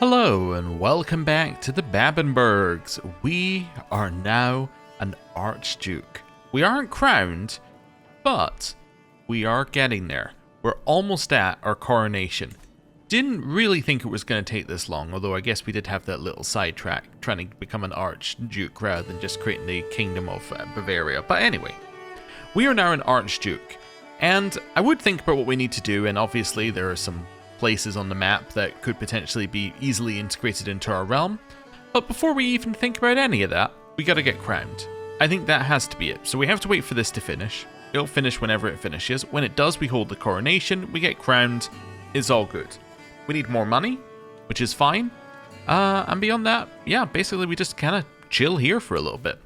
Hello and welcome back to the Babenbergs. We are now an Archduke. We aren't crowned, but we are getting there. We're almost at our coronation. Didn't really think it was going to take this long, although I guess we did have that little sidetrack trying to become an Archduke rather than just creating the Kingdom of Bavaria. But anyway, we are now an Archduke, and I would think about what we need to do, and obviously there are some places on the map that could potentially be easily integrated into our realm. But before we even think about any of that, we gotta get crowned. I think that has to be it. So we have to wait for this to finish. It'll finish whenever it finishes. When it does, we hold the coronation, we get crowned, it's all good. We need more money, which is fine. And beyond that, yeah, basically we just kind of chill here for a little bit.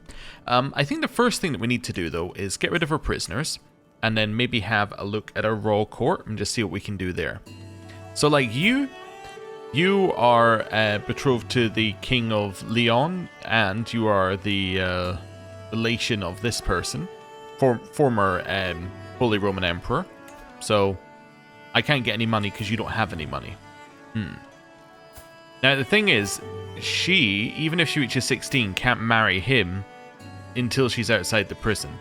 I think the first thing that we need to do, though, is get rid of our prisoners, and then maybe have a look at our royal court and just see what we can do there. So, like, you are betrothed to the King of Leon, and you are the relation of this person, former Holy Roman Emperor. So, I can't get any money because you don't have any money. Now, the thing is, she, even if she reaches 16, can't marry him until she's outside the prison.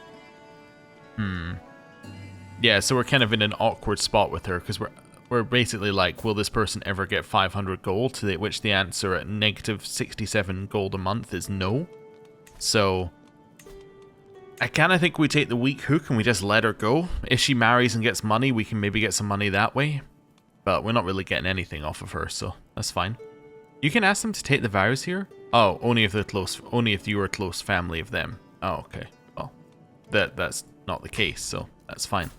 Yeah, so we're kind of in an awkward spot with her, because we're basically like, will this person ever get 500 gold? To which the answer at negative 67 gold a month is no. So, I kind of think we take the weak hook and we just let her go. If she marries and gets money, we can maybe get some money that way. But we're not really getting anything off of her, so that's fine. You can ask them to take the vows here. Oh, only if they're close. Only if you are a close family of them. Oh, okay. Well, that's not the case, so that's fine.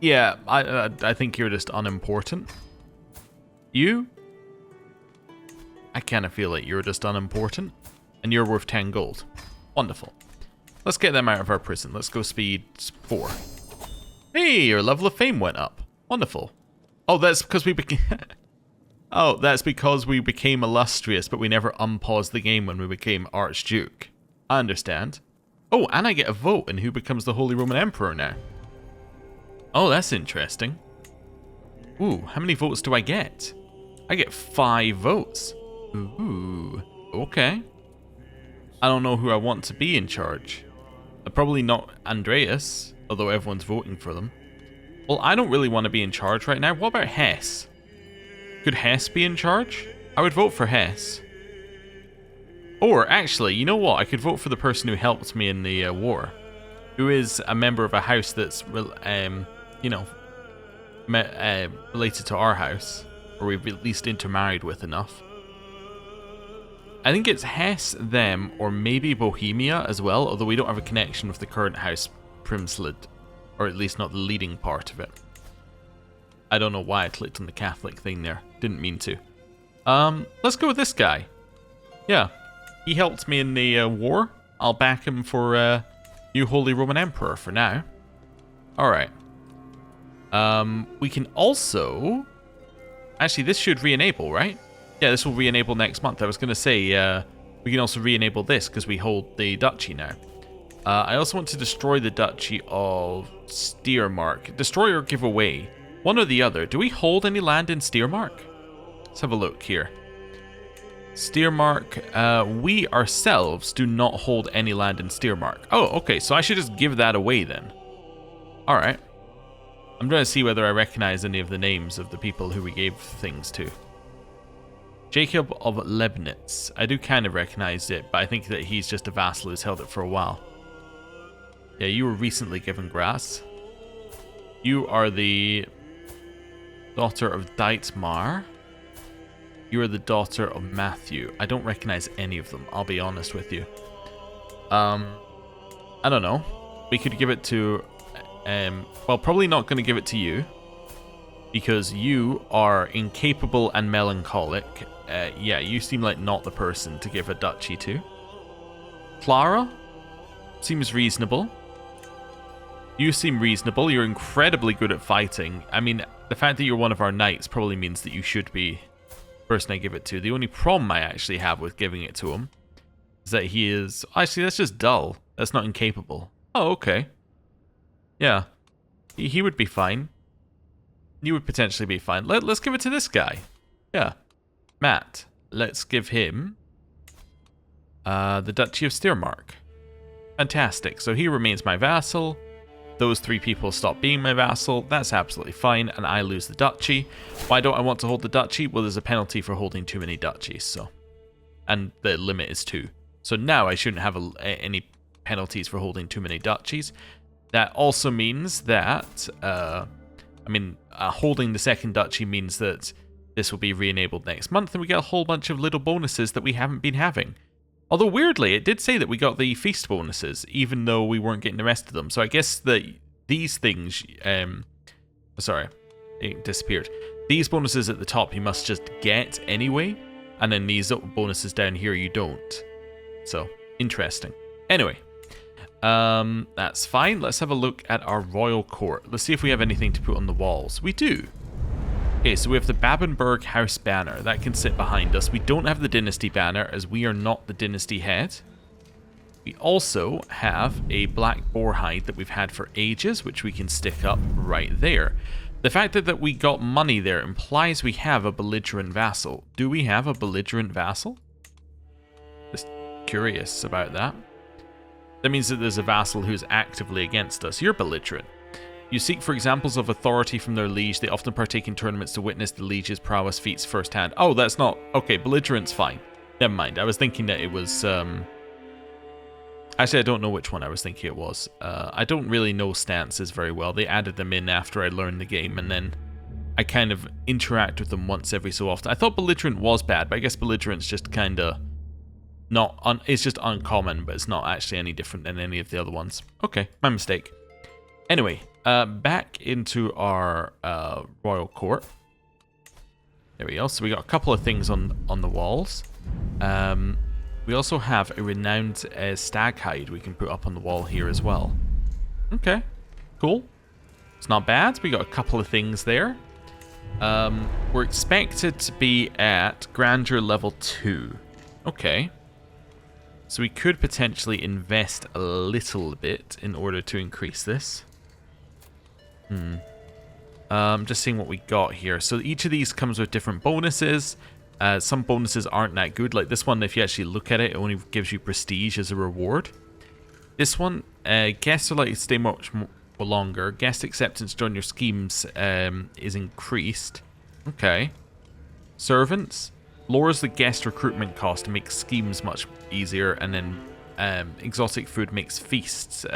Yeah, I think you're just unimportant. You? I kind of feel like you're just unimportant. And you're worth 10 gold. Wonderful. Let's get them out of our prison. Let's go speed 4. Hey, your level of fame went up. Wonderful. Oh, that's because we became... Oh, that's because we became illustrious, but we never unpaused the game when we became Archduke. I understand. Oh, and I get a vote in who becomes the Holy Roman Emperor now. Oh, that's interesting. Ooh, how many votes do I get? I get 5 votes. Ooh, okay. I don't know who I want to be in charge. Probably not Andreas, although everyone's voting for them. Well, I don't really want to be in charge right now. What about Hess? Could Hess be in charge? I would vote for Hess. Or, actually, you know what? I could vote for the person who helped me in the war. Who is a member of a house that's, you know, related to our house, or we've at least intermarried with enough. I think it's Hess, them, or maybe Bohemia as well, although we don't have a connection with the current house Primslid, or at least not the leading part of it. I don't know why I clicked on the Catholic thing there, didn't mean to. Let's go with this guy. Yeah, he helped me in the war. I'll back him for new Holy Roman Emperor for now. Alright. We can also... Actually, this should re-enable, right? Yeah, this will re-enable next month. I was going to say, we can also re-enable this because we hold the duchy now. I also want to destroy the duchy of Steiermark. Destroy or give away. One or the other. Do we hold any land in Steiermark? Let's have a look here. Steiermark, we ourselves do not hold any land in Steiermark. Oh, okay, so I should just give that away then. Alright. I'm trying to see whether I recognize any of the names of the people who we gave things to. Jacob of Leibnitz. I do kind of recognize it, but I think that he's just a vassal who's held it for a while. Yeah, you were recently given grass. You are the daughter of Dietmar. You are the daughter of Matthew. I don't recognize any of them, I'll be honest with you. I don't know. We could give it to... well, probably not going to give it to you. Because you are incapable and melancholic. Yeah, you seem like not the person to give a duchy to. Clara? Seems reasonable. You seem reasonable. You're incredibly good at fighting. I mean, the fact that you're one of our knights probably means that you should be the person I give it to. The only problem I actually have with giving it to him is that he is... Actually, that's just dull. That's not incapable. Oh, okay. Yeah. He would be fine. you would potentially be fine. Let's give it to this guy. Yeah. Matt. Let's give him the Duchy of Steiermark. Fantastic. So he remains my vassal. Those 3 people stop being my vassal. That's absolutely fine, and I lose the duchy. Why don't I want to hold the duchy? Well, there's a penalty for holding too many duchies, so... And the limit is 2. So now I shouldn't have any penalties for holding too many duchies. That also means that... holding the second duchy means that this will be re-enabled next month, and we get a whole bunch of little bonuses that we haven't been having. Although, weirdly, it did say that we got the feast bonuses, even though we weren't getting the rest of them. So I guess that these things... sorry, it disappeared. These bonuses at the top you must just get anyway, and then these bonuses down here you don't. So, interesting. Anyway, that's fine. Let's have a look at our royal court. Let's see if we have anything to put on the walls. We do. Okay, so we have the Babenberg house banner. That can sit behind us. We don't have the dynasty banner, as we are not the dynasty head. We also have a black boar hide that we've had for ages, which we can stick up right there. The fact that we got money there implies we have a belligerent vassal. Do we have a belligerent vassal? Just curious about that. That means that there's a vassal who's actively against us. You're belligerent. You seek for examples of authority from their liege. They often partake in tournaments to witness the liege's prowess feats firsthand. Oh, that's not... Okay, belligerent's fine. Never mind. I was thinking that it was... Actually, I don't know which one I was thinking it was. I don't really know stances very well. They added them in after I learned the game, and then I kind of interact with them once every so often. I thought belligerent was bad, but I guess belligerent's just kind of... it's just uncommon, but it's not actually any different than any of the other ones. Okay, my mistake. Anyway, back into our royal court. There we go. So we got a couple of things on the walls. We also have a renowned stag hide we can put up on the wall here as well. Okay, cool. It's not bad. We got a couple of things there. We're expected to be at grandeur level 2. Okay. So we could potentially invest a little bit in order to increase this. Just seeing what we got here. So each of these comes with different bonuses. Some bonuses aren't that good. Like this one, if you actually look at it, it only gives you prestige as a reward. This one, guests are likely to stay much longer. Guest acceptance to join your schemes is increased. Okay. Servants lowers the guest recruitment cost to make schemes much easier, and then exotic food makes feasts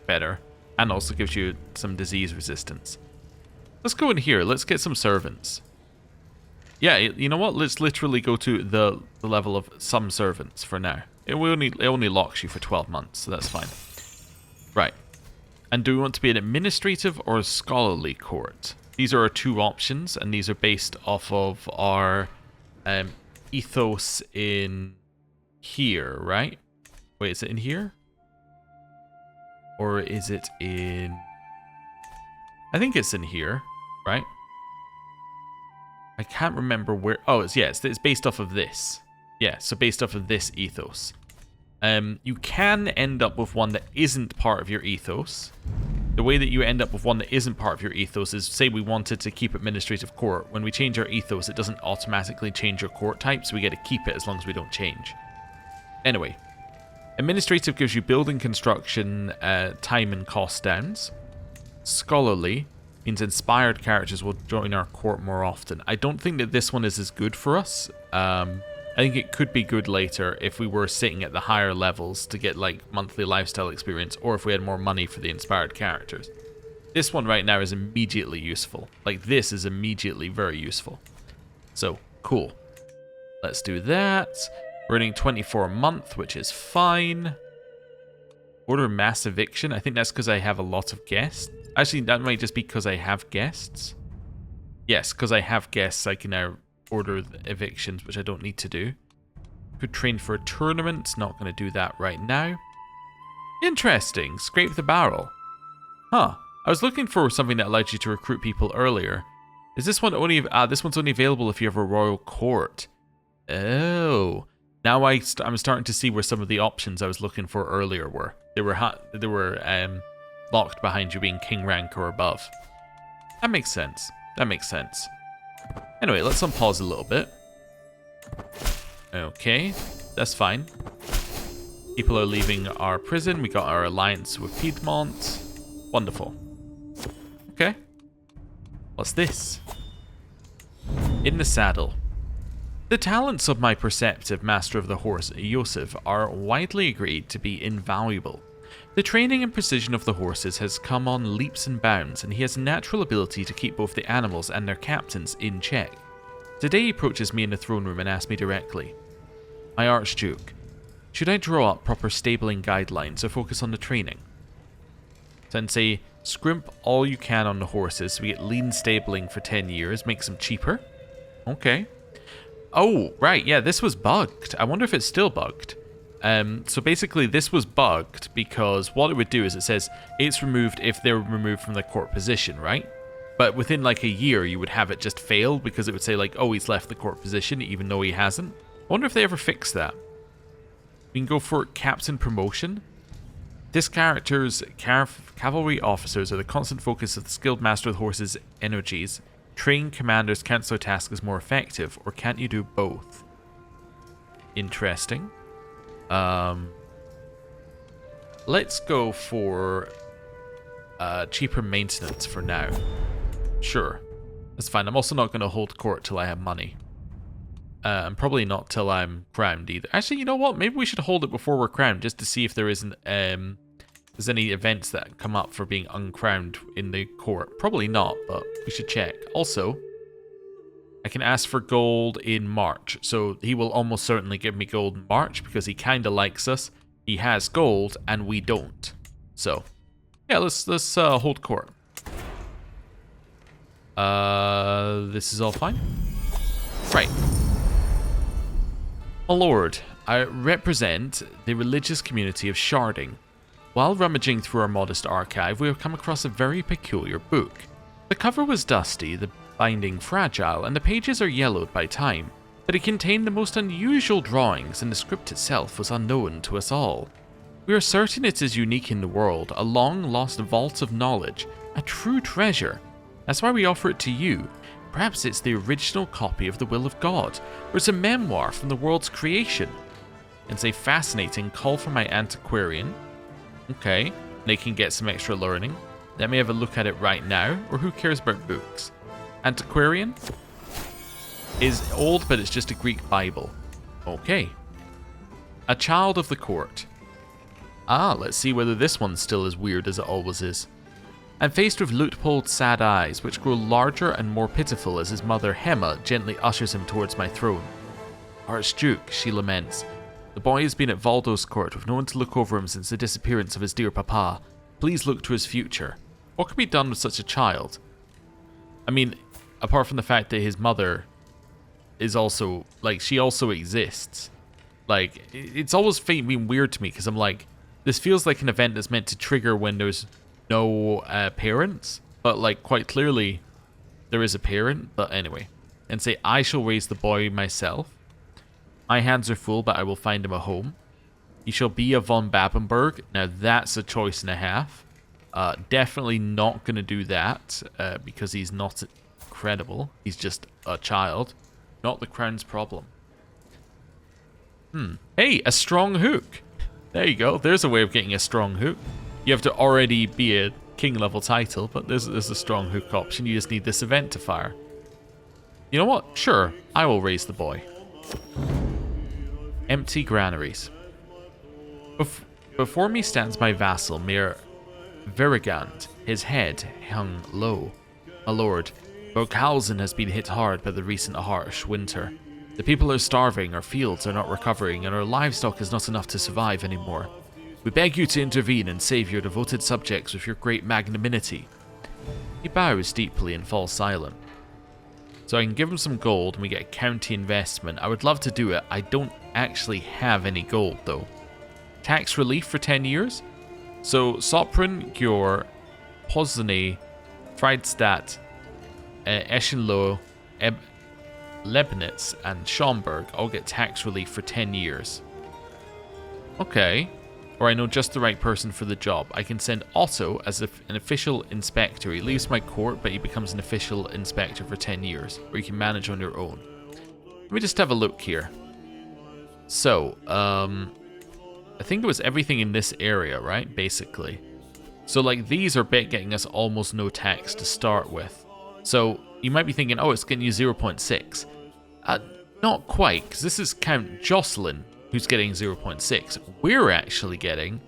better, and also gives you some disease resistance. Let's go in here. Let's get some servants. Yeah, you know what? Let's literally go to the level of some servants for now. It only locks you for 12 months, so that's fine. Right. And do we want to be an administrative or a scholarly court? These are our 2 options, and these are based off of our ethos in here, right? Wait, is it in here? Or is it in... I think it's in here, right? I can't remember where... Oh, it's based off of this. Yeah, so based off of this ethos. You can end up with one that isn't part of your ethos. The way that you end up with one that isn't part of your ethos is, say we wanted to keep administrative court. When we change our ethos, it doesn't automatically change your court type, so we get to keep it as long as we don't change. Anyway, administrative gives you building construction, time and cost downs. Scholarly means inspired characters will join our court more often. I don't think that this one is as good for us. I think it could be good later if we were sitting at the higher levels to get like monthly lifestyle experience, or if we had more money for the inspired characters. This one right now is immediately useful. Like this is immediately very useful. So, cool. Let's do that. We're earning 24 a month, which is fine. Order mass eviction. I think that's because I have a lot of guests. Actually, that might just be because I have guests. Yes, because I have guests, I can now order evictions, which I don't need to do. Could train for a tournament. Not going to do that right now. Interesting. Scrape the barrel. Huh. I was looking for something that allowed you to recruit people earlier. Is this one only... this one's only available if you have a royal court. Oh. Now I'm starting to see where some of the options I was looking for earlier were. They were locked behind you being king rank or above. That makes sense. that makes sense. Anyway, let's unpause a little bit. Okay, that's fine. People are leaving our prison. We got our alliance with Piedmont. Wonderful. Okay. What's this? In the saddle. The talents of my perceptive master of the horse, Yosef, are widely agreed to be invaluable. The training and precision of the horses has come on leaps and bounds, and he has a natural ability to keep both the animals and their captains in check. Today he approaches me in the throne room and asks me directly, "My Archduke, should I draw up proper stabling guidelines or focus on the training?" Sensei, scrimp all you can on the horses so we get lean stabling for 10 years, makes them cheaper. Okay. Oh, right, yeah, this was bugged. I wonder if it's still bugged. So basically this was bugged because what it would do is it says it's removed if they're removed from the court position, right? But within like a year you would have it just fail because it would say like, oh, he's left the court position even though he hasn't. I wonder if they ever fix that. We can go for captain promotion. This character's cavalry officers are the constant focus of the skilled master of the horse's energies. Trained commanders can't so task is more effective, or can't you do both? Interesting. Let's go for cheaper maintenance for now. Sure, that's fine. I'm also not going to hold court till I have money. And probably not till I'm crowned either. Actually, you know what? Maybe we should hold it before we're crowned, just to see if there isn't there's any events that come up for being uncrowned in the court. Probably not, but we should check. Also, I can ask for gold in March, so he will almost certainly give me gold in March because he kind of likes us. He has gold and we don't. So, yeah, let's hold court. This is all fine. Right. My lord, I represent the religious community of Sharding. While rummaging through our modest archive, we have come across a very peculiar book. The cover was dusty, the binding fragile, and the pages are yellowed by time, but it contained the most unusual drawings, and the script itself was unknown to us all. We are certain it is unique in the world, a long-lost vault of knowledge, a true treasure. That's why we offer it to you. Perhaps it's the original copy of the Will of God, or it's a memoir from the world's creation. It's a fascinating call for my antiquarian. Okay, they can get some extra learning. Let me have a look at it right now, or who cares about books? Antiquarian is old, but it's just a Greek Bible. Okay. A child of the court. Ah, let's see whether this one's still as weird as it always is. I'm faced with Luitpold's sad eyes, which grow larger and more pitiful as his mother Hema gently ushers him towards my throne. Archduke, she laments. The boy has been at Valdo's court with no one to look over him since the disappearance of his dear papa. Please look to his future. What can be done with such a child? I mean, apart from the fact that his mother is also, like, she also exists. Like, it's always been weird to me because I'm like, this feels like an event that's meant to trigger when there's no parents. But, like, quite clearly, there is a parent. But anyway. And say, I shall raise the boy myself. My hands are full, but I will find him a home. He shall be a von Babenberg. Now, that's a choice and a half. Definitely not going to do that because he's not credible. He's just a child. Not the crown's problem. Hey, a strong hook. There you go. There's a way of getting a strong hook. You have to already be a king level title, but there's a strong hook option. You just need this event to fire. You know what? Sure, I will raise the boy. Empty granaries. Before me stands my vassal, Mir Verigand, his head hung low. My lord, Burghausen has been hit hard by the recent harsh winter. The people are starving, our fields are not recovering, and our livestock is not enough to survive anymore. We beg you to intervene and save your devoted subjects with your great magnanimity. He bows deeply and falls silent. So I can give him some gold and we get a county investment. I would love to do it. I don't actually have any gold though. Tax relief for 10 years? So Sopron, Gjör, Pozny, Friedstadt, Eschenlohe, Leibniz and Schomburg all get tax relief for 10 years. Okay. or I know just the right person for the job, I can send Otto as an official inspector. He leaves my court, but he becomes an official inspector for 10 years, or you can manage on your own. Let me just have a look here. So, I think it was everything in this area, right? Basically. So, like, these are getting us almost no tax to start with. So, you might be thinking, oh, it's getting you 0.6. Not quite, because this is Count Jocelyn, who's getting 0.6. We're actually getting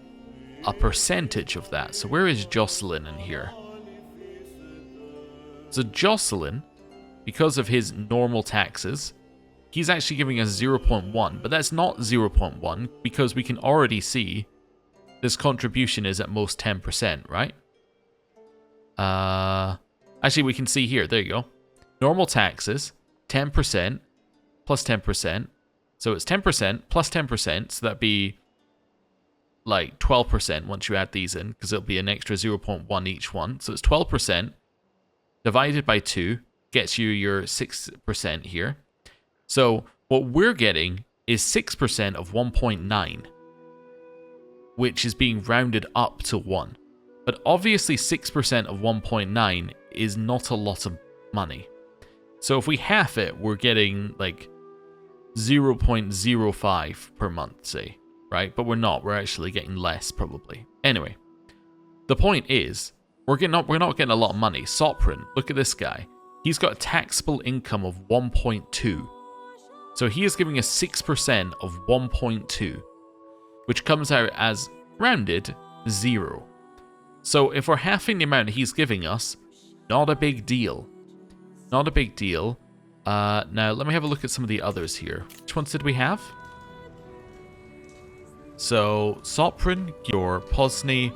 a percentage of that. So where is Jocelyn in here? So Jocelyn, because of his normal taxes, he's actually giving us 0.1, but that's not 0.1 because we can already see this contribution is at most 10%, right? Actually, we can see here. There you go. Normal taxes, 10% plus 10%. So it's 10% plus 10%, so that'd be like 12% once you add these in, because it'll be an extra 0.1 each one. So it's 12% divided by 2 gets you your 6% here. So what we're getting is 6% of 1.9, which is being rounded up to 1. But obviously 6% of 1.9 is not a lot of money. So if we half it, we're getting like 0.05 per month, say, right? But we're not. We're actually getting less, probably. Anyway, the point is, we're not getting a lot of money. Sopran, look at this guy. He's got a taxable income of 1.2. So he is giving us 6% of 1.2, which comes out as rounded 0. So if we're halving the amount he's giving us, not a big deal. Not a big deal. Now, let me have a look at some of the others here. Which ones did we have? So, Sopran, Gjor, Posny,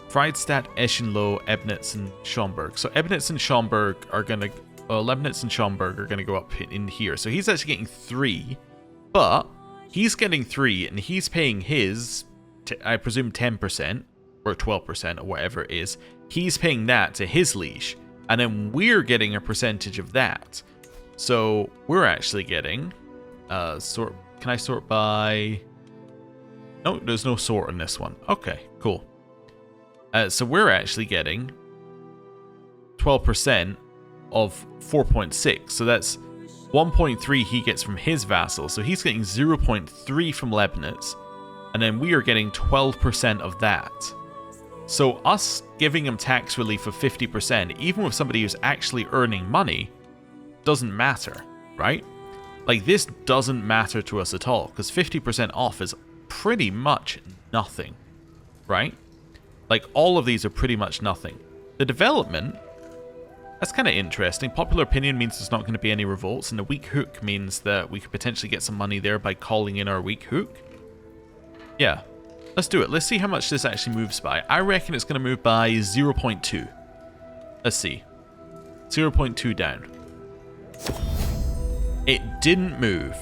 Friedstadt, Eschenloh, Ebnitz, and Schomburg. So, Ebnitz and Schomburg are going to... Well, Lebnitz and Schomburg are going to go up in here. So, he's actually getting 3. But, he's getting 3, and he's paying his, I presume, 10%, or 12%, or whatever it is. He's paying that to his liege. And then we're getting a percentage of that. So we're actually getting sort. Can I sort by? No, there's no sort in this one. Okay, cool. So we're actually getting 12% of 4.6. So that's 1.3 he gets from his vassal. So he's getting 0.3 from Leibniz, and then we are getting 12% of that. So us giving him tax relief of 50%, even with somebody who's actually earning money, doesn't matter, right? Like, this doesn't matter to us at all, because 50% off is pretty much nothing, right? Like, all of these are pretty much nothing. The development, that's kind of interesting. Popular opinion means there's not going to be any revolts, and the weak hook means that we could potentially get some money there by calling in our weak hook. Yeah, let's do it. Let's see how much this actually moves by. I reckon it's going to move by 0.2. Let's see. 0.2 down. It didn't move.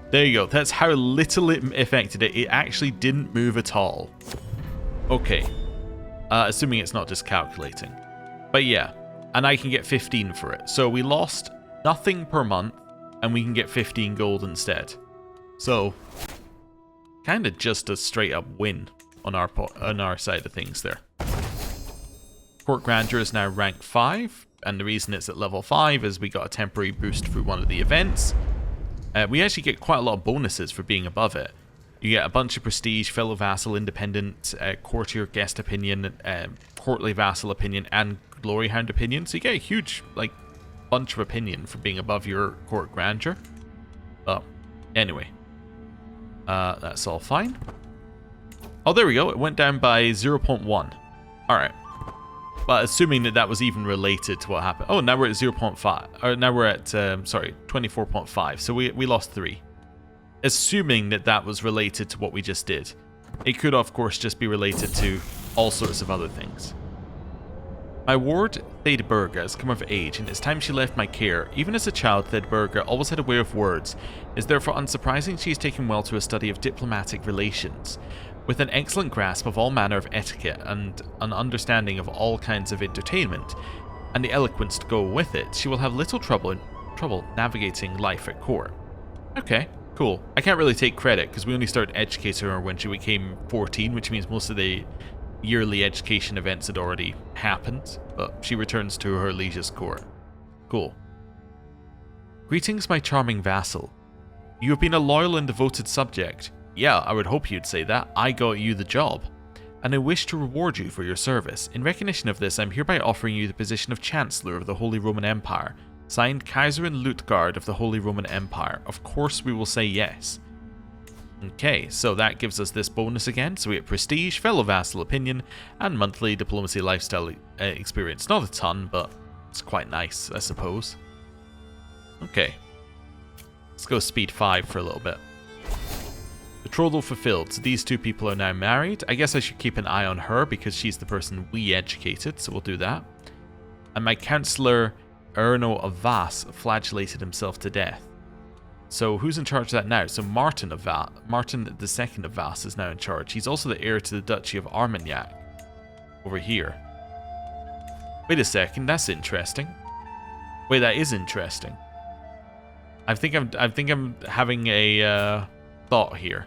There you go. That's how little it affected it. It actually didn't move at all. Okay. Assuming it's not just calculating. But yeah. And I can get 15 for it. So we lost nothing per month, and we can get 15 gold instead. So, kind of just a straight up win on our side of things there. Court Grandeur is now rank 5. And the reason it's at level 5 is we got a temporary boost through one of the events. We actually get quite a lot of bonuses for being above it. You get a bunch of prestige, fellow vassal, independent, courtier, guest opinion, courtly vassal opinion, and glory hound opinion. So you get a huge, like, bunch of opinion for being above your court grandeur. But anyway, that's all fine. Oh, there we go. It went down by 0.1. All right. But assuming that was even related to what happened. Oh, now we're at 0.5. Or now we're at, 24.5. So we lost 3. Assuming that was related to what we just did. It could, of course, just be related to all sorts of other things. My ward, Theodberga, has come of age, and it's time she left my care. Even as a child, Theodberga always had a way of words. It's therefore unsurprising she has taken well to a study of diplomatic relations. With an excellent grasp of all manner of etiquette and an understanding of all kinds of entertainment, and the eloquence to go with it, she will have little trouble navigating life at court. Okay, Cool. I can't really take credit because we only started educating her when she became 14, which means most of the yearly education events had already happened, but she returns to her liege's court. Cool. Greetings, my charming vassal. You have been a loyal and devoted subject. Yeah, I would hope you'd say that. I got you the job. And I wish to reward you for your service. In recognition of this, I'm hereby offering you the position of Chancellor of the Holy Roman Empire. Signed, Kaiserin Luitgard of the Holy Roman Empire. Of course we will say yes. Okay, so that gives us this bonus again. So we get Prestige, Fellow Vassal Opinion, and Monthly Diplomacy Lifestyle Experience. Not a ton, but it's quite nice, I suppose. Okay. Let's go Speed 5 for a little bit. Betrothal fulfilled. So these two people are now married. I guess I should keep an eye on her because she's the person we educated, so we'll do that. And my Councillor Erno of Vass flagellated himself to death. So who's in charge of that now? So Martin II of Vass is now in charge. He's also the heir to the Duchy of Armagnac. Over here. Wait a second, that's interesting. Wait, that is interesting. I think I'm having a thought here.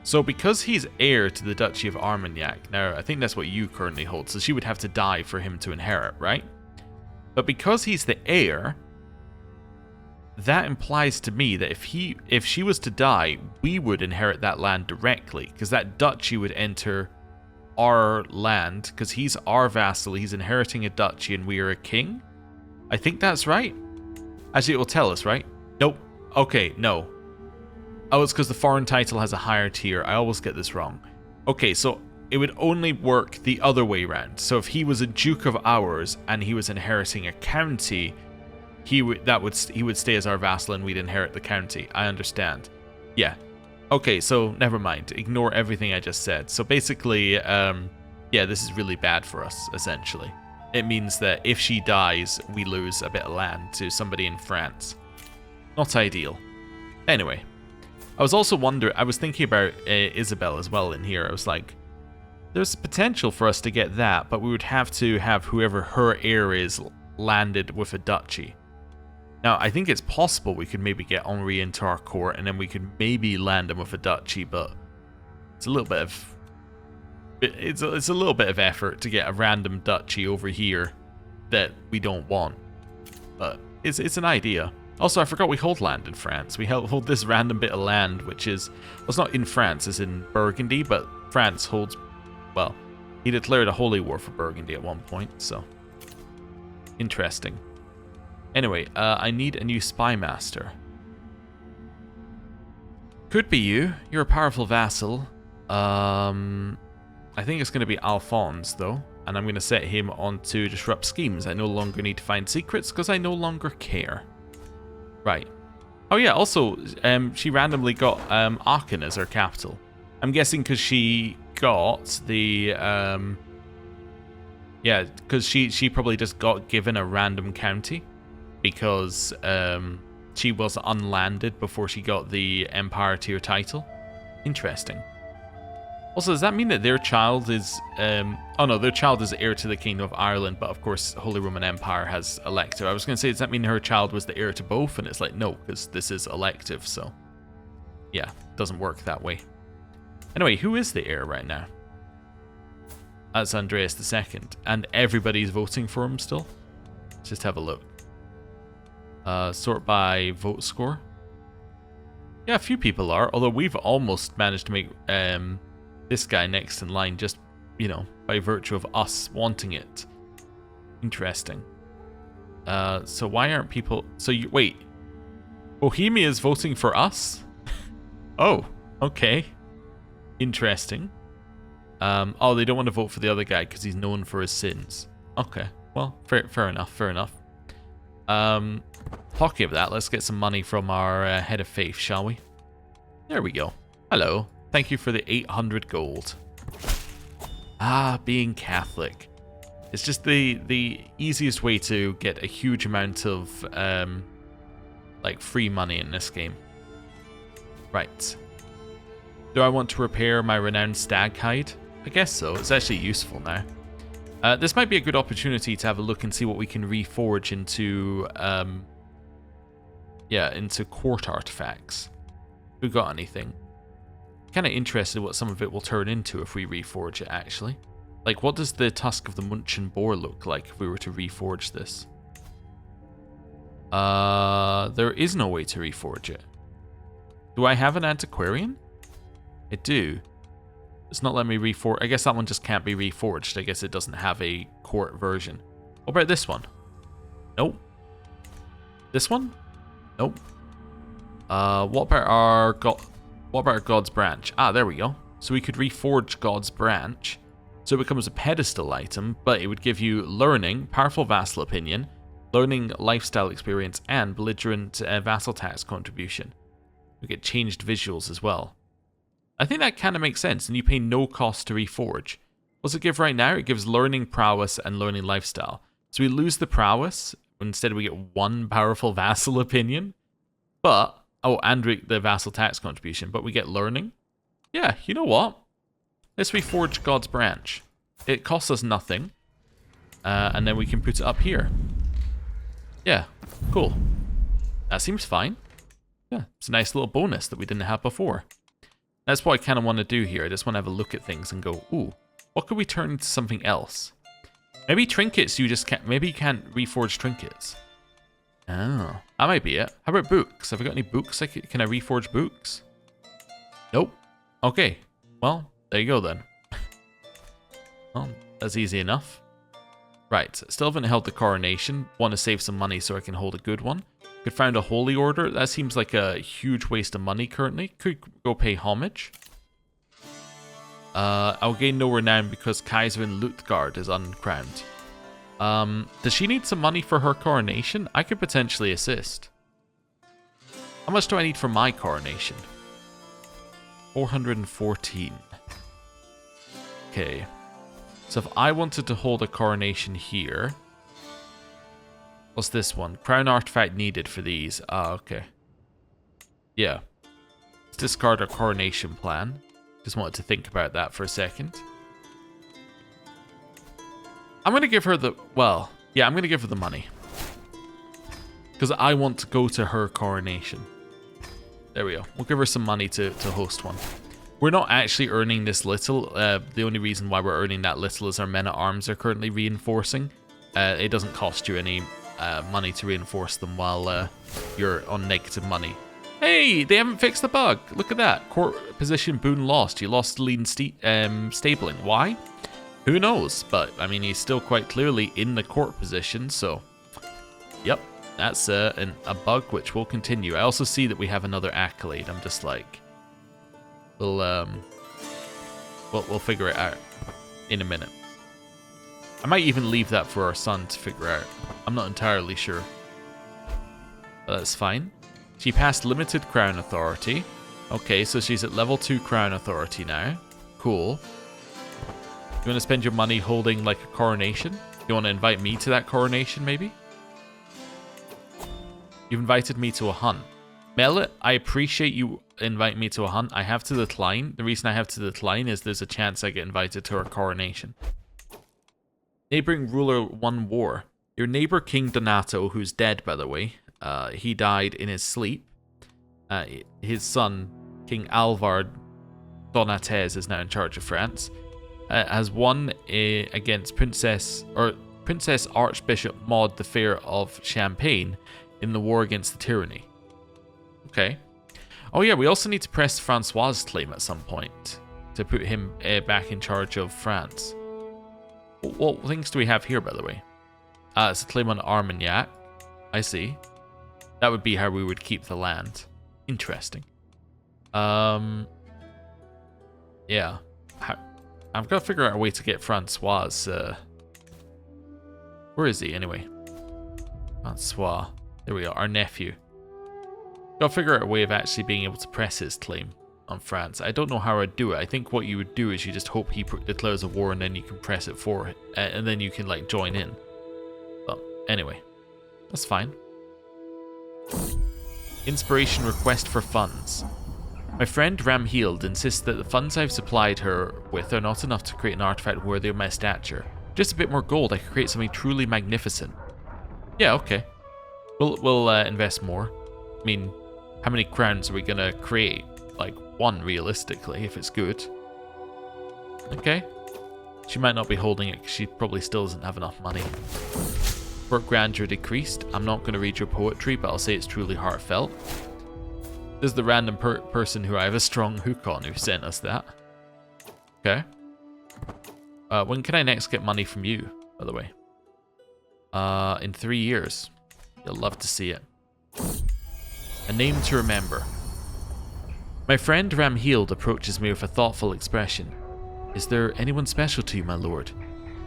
So because he's heir to the Duchy of Armagnac, now I think that's what you currently hold, so she would have to die for him to inherit, right? But because he's the heir, that implies to me that if she was to die, we would inherit that land directly, because that duchy would enter our land, because he's our vassal, he's inheriting a duchy and we are a king? I think that's right. Actually, it will tell us, right? Nope. Okay, no. Oh, it's because the foreign title has a higher tier. I always get this wrong. Okay, so it would only work the other way around. So if he was a duke of ours and he was inheriting a county, he would stay as our vassal and we'd inherit the county. I understand. Yeah. Okay, so never mind. Ignore everything I just said. So basically, yeah, this is really bad for us, essentially. It means that if she dies, we lose a bit of land to somebody in France. Not ideal. Anyway, I was also I was thinking about Isabel as well in here. I was like, there's potential for us to get that, but we would have to have whoever her heir is landed with a duchy. Now, I think it's possible we could maybe get Henri into our court, and then we could maybe land him with a duchy, but it's a little bit of it's a little bit of effort to get a random duchy over here that we don't want. But it's an idea. Also, I forgot we hold land in France. We hold this random bit of land, which is, well, it's not in France, it's in Burgundy, but France holds, well, he declared a holy war for Burgundy at one point, so interesting. Anyway, I need a new spy master. Could be you. You're a powerful vassal. I think it's going to be Alphonse, though, and I'm going to set him on to disrupt schemes. I no longer need to find secrets because I no longer care. Right. Oh yeah, also, she randomly got Aachen as her capital. I'm guessing because she got the, yeah, because she probably just got given a random county because she was unlanded before she got the Empire tier title. Interesting. Also, does that mean that their child is... oh no, their child is heir to the Kingdom of Ireland, but of course Holy Roman Empire has elective. I was going to say, does that mean her child was the heir to both? And it's like, no, because this is elective, so... yeah, doesn't work that way. Anyway, who is the heir right now? That's Andreas II, and everybody's voting for him still? Let's just have a look. Sort by vote score. Yeah, a few people are, although we've almost managed to make... this guy next in line just, you know, by virtue of us wanting it. Interesting. So why aren't people... So you... Wait. Bohemia is voting for us? Oh, okay. Interesting. Oh, they don't want to vote for the other guy because he's known for his sins. Okay. Well, fair enough, fair enough. Talking of that, let's get some money from our head of faith, shall we? There we go. Hello. Thank you for the 800 gold. Ah, being Catholic. It's just the easiest way to get a huge amount of like free money in this game. Right. Do I want to repair my renowned stag hide? I guess so. It's actually useful now. This might be a good opportunity to have a look and see what we can reforge into yeah, into court artifacts. we got anything? Kind of interested what some of it will turn into if we reforge it, actually. Like, what does the tusk of the Munchen boar look like if we were to reforge this? There is no way to reforge it. Do I have an antiquarian? I do. It's not letting me reforge. I guess that one just can't be reforged. I guess it doesn't have a court version. What about this one? Nope. This one? Nope. What about our God's Branch? Ah, there we go. So we could reforge God's Branch. So it becomes a pedestal item, but it would give you learning, powerful vassal opinion, learning lifestyle experience, and belligerent vassal tax contribution. We get changed visuals as well. I think that kind of makes sense, and you pay no cost to reforge. What's it give right now? It gives learning prowess and learning lifestyle. So we lose the prowess. Instead, we get one powerful vassal opinion. But, oh, and the vassal tax contribution. But we get learning. Yeah, you know what? Let's reforge God's Branch. It costs us nothing. And then we can put it up here. Yeah, cool. That seems fine. Yeah, it's a nice little bonus that we didn't have before. That's what I kind of want to do here. I just want to have a look at things and go, ooh, what could we turn into something else? Maybe trinkets you just can't, maybe you can't reforge trinkets. Oh, that might be it. How about books? Have I got any books? Can I reforge books? Nope. Okay, well, there you go then. Well, that's easy enough. Right, still haven't held the coronation. Want to save some money so I can hold a good one. Could found a holy order. That seems like a huge waste of money currently. Could go pay homage. I'll gain no renown because Kaiserin Luthgard is uncrowned. Does she need some money for her coronation? I could potentially assist. How much do I need for my coronation? 414. Okay. So if I wanted to hold a coronation here... What's this one? Crown artifact needed for these. Ah, okay. Yeah. Let's discard our coronation plan. Just wanted to think about that for a second. I'm going to give her the... Well, yeah, I'm going to give her the money. Because I want to go to her coronation. There we go. We'll give her some money to host one. We're not actually earning this little. The only reason why we're earning that little is our men-at-arms are currently reinforcing. It doesn't cost you any... money to reinforce them while you're on negative money. Hey, they haven't fixed the bug. Look at that. Court position boon lost. You lost lean stabling. Why? Who knows? But, I mean, he's still quite clearly in the court position, so... Yep, that's a bug which will continue. I also see that we have another accolade. I'm just like... We'll figure it out in a minute. I might even leave that for our son to figure out. I'm not entirely sure. But that's fine. She passed limited crown authority. Okay, so she's at level 2 crown authority now. Cool. You want to spend your money holding like a coronation? You want to invite me to that coronation maybe? You've invited me to a hunt. Mellet, I appreciate you inviting me to a hunt. I have to decline. The reason I have to decline is there's a chance I get invited to our coronation. Neighboring ruler won war. Your neighbor King Donato, who's dead by the way, he died in his sleep. His son, King Alvard Donates, is now in charge of France. Has won against Princess Archbishop Maud the Fair of Champagne in the war against the tyranny. Okay. Oh yeah, we also need to press Francois' claim at some point to put him back in charge of France. What things do we have here, by the way? It's a claim on Armagnac. I see. That would be how we would keep the land. Interesting. Yeah. I've got to figure out a way to get Francois. Where is he, anyway? Francois. There we are, our nephew. Got to figure out a way of actually being able to press his claim on France. I don't know how I'd do it. I think what you would do is you just hope he declares a war and then you can press it for it. And then you can, like, join in. But, anyway. That's fine. Inspiration request for funds. My friend Ramhild insists that the funds I've supplied her with are not enough to create an artifact worthy of my stature. Just a bit more gold, I could create something truly magnificent. Yeah, okay. We'll invest more. I mean, How many crowns are we gonna create? Like, one, realistically, if it's good. Okay. She might not be holding it because she probably still doesn't have enough money. Court grandeur decreased. I'm not going to read your poetry, but I'll say it's truly heartfelt. This is the random person who I have a strong hook on who sent us that. Okay. When can I next get money from you, by the way? In 3 years. You'll love to see it. A name to remember. My friend Ramhild approaches me with a thoughtful expression. Is there anyone special to you, my lord?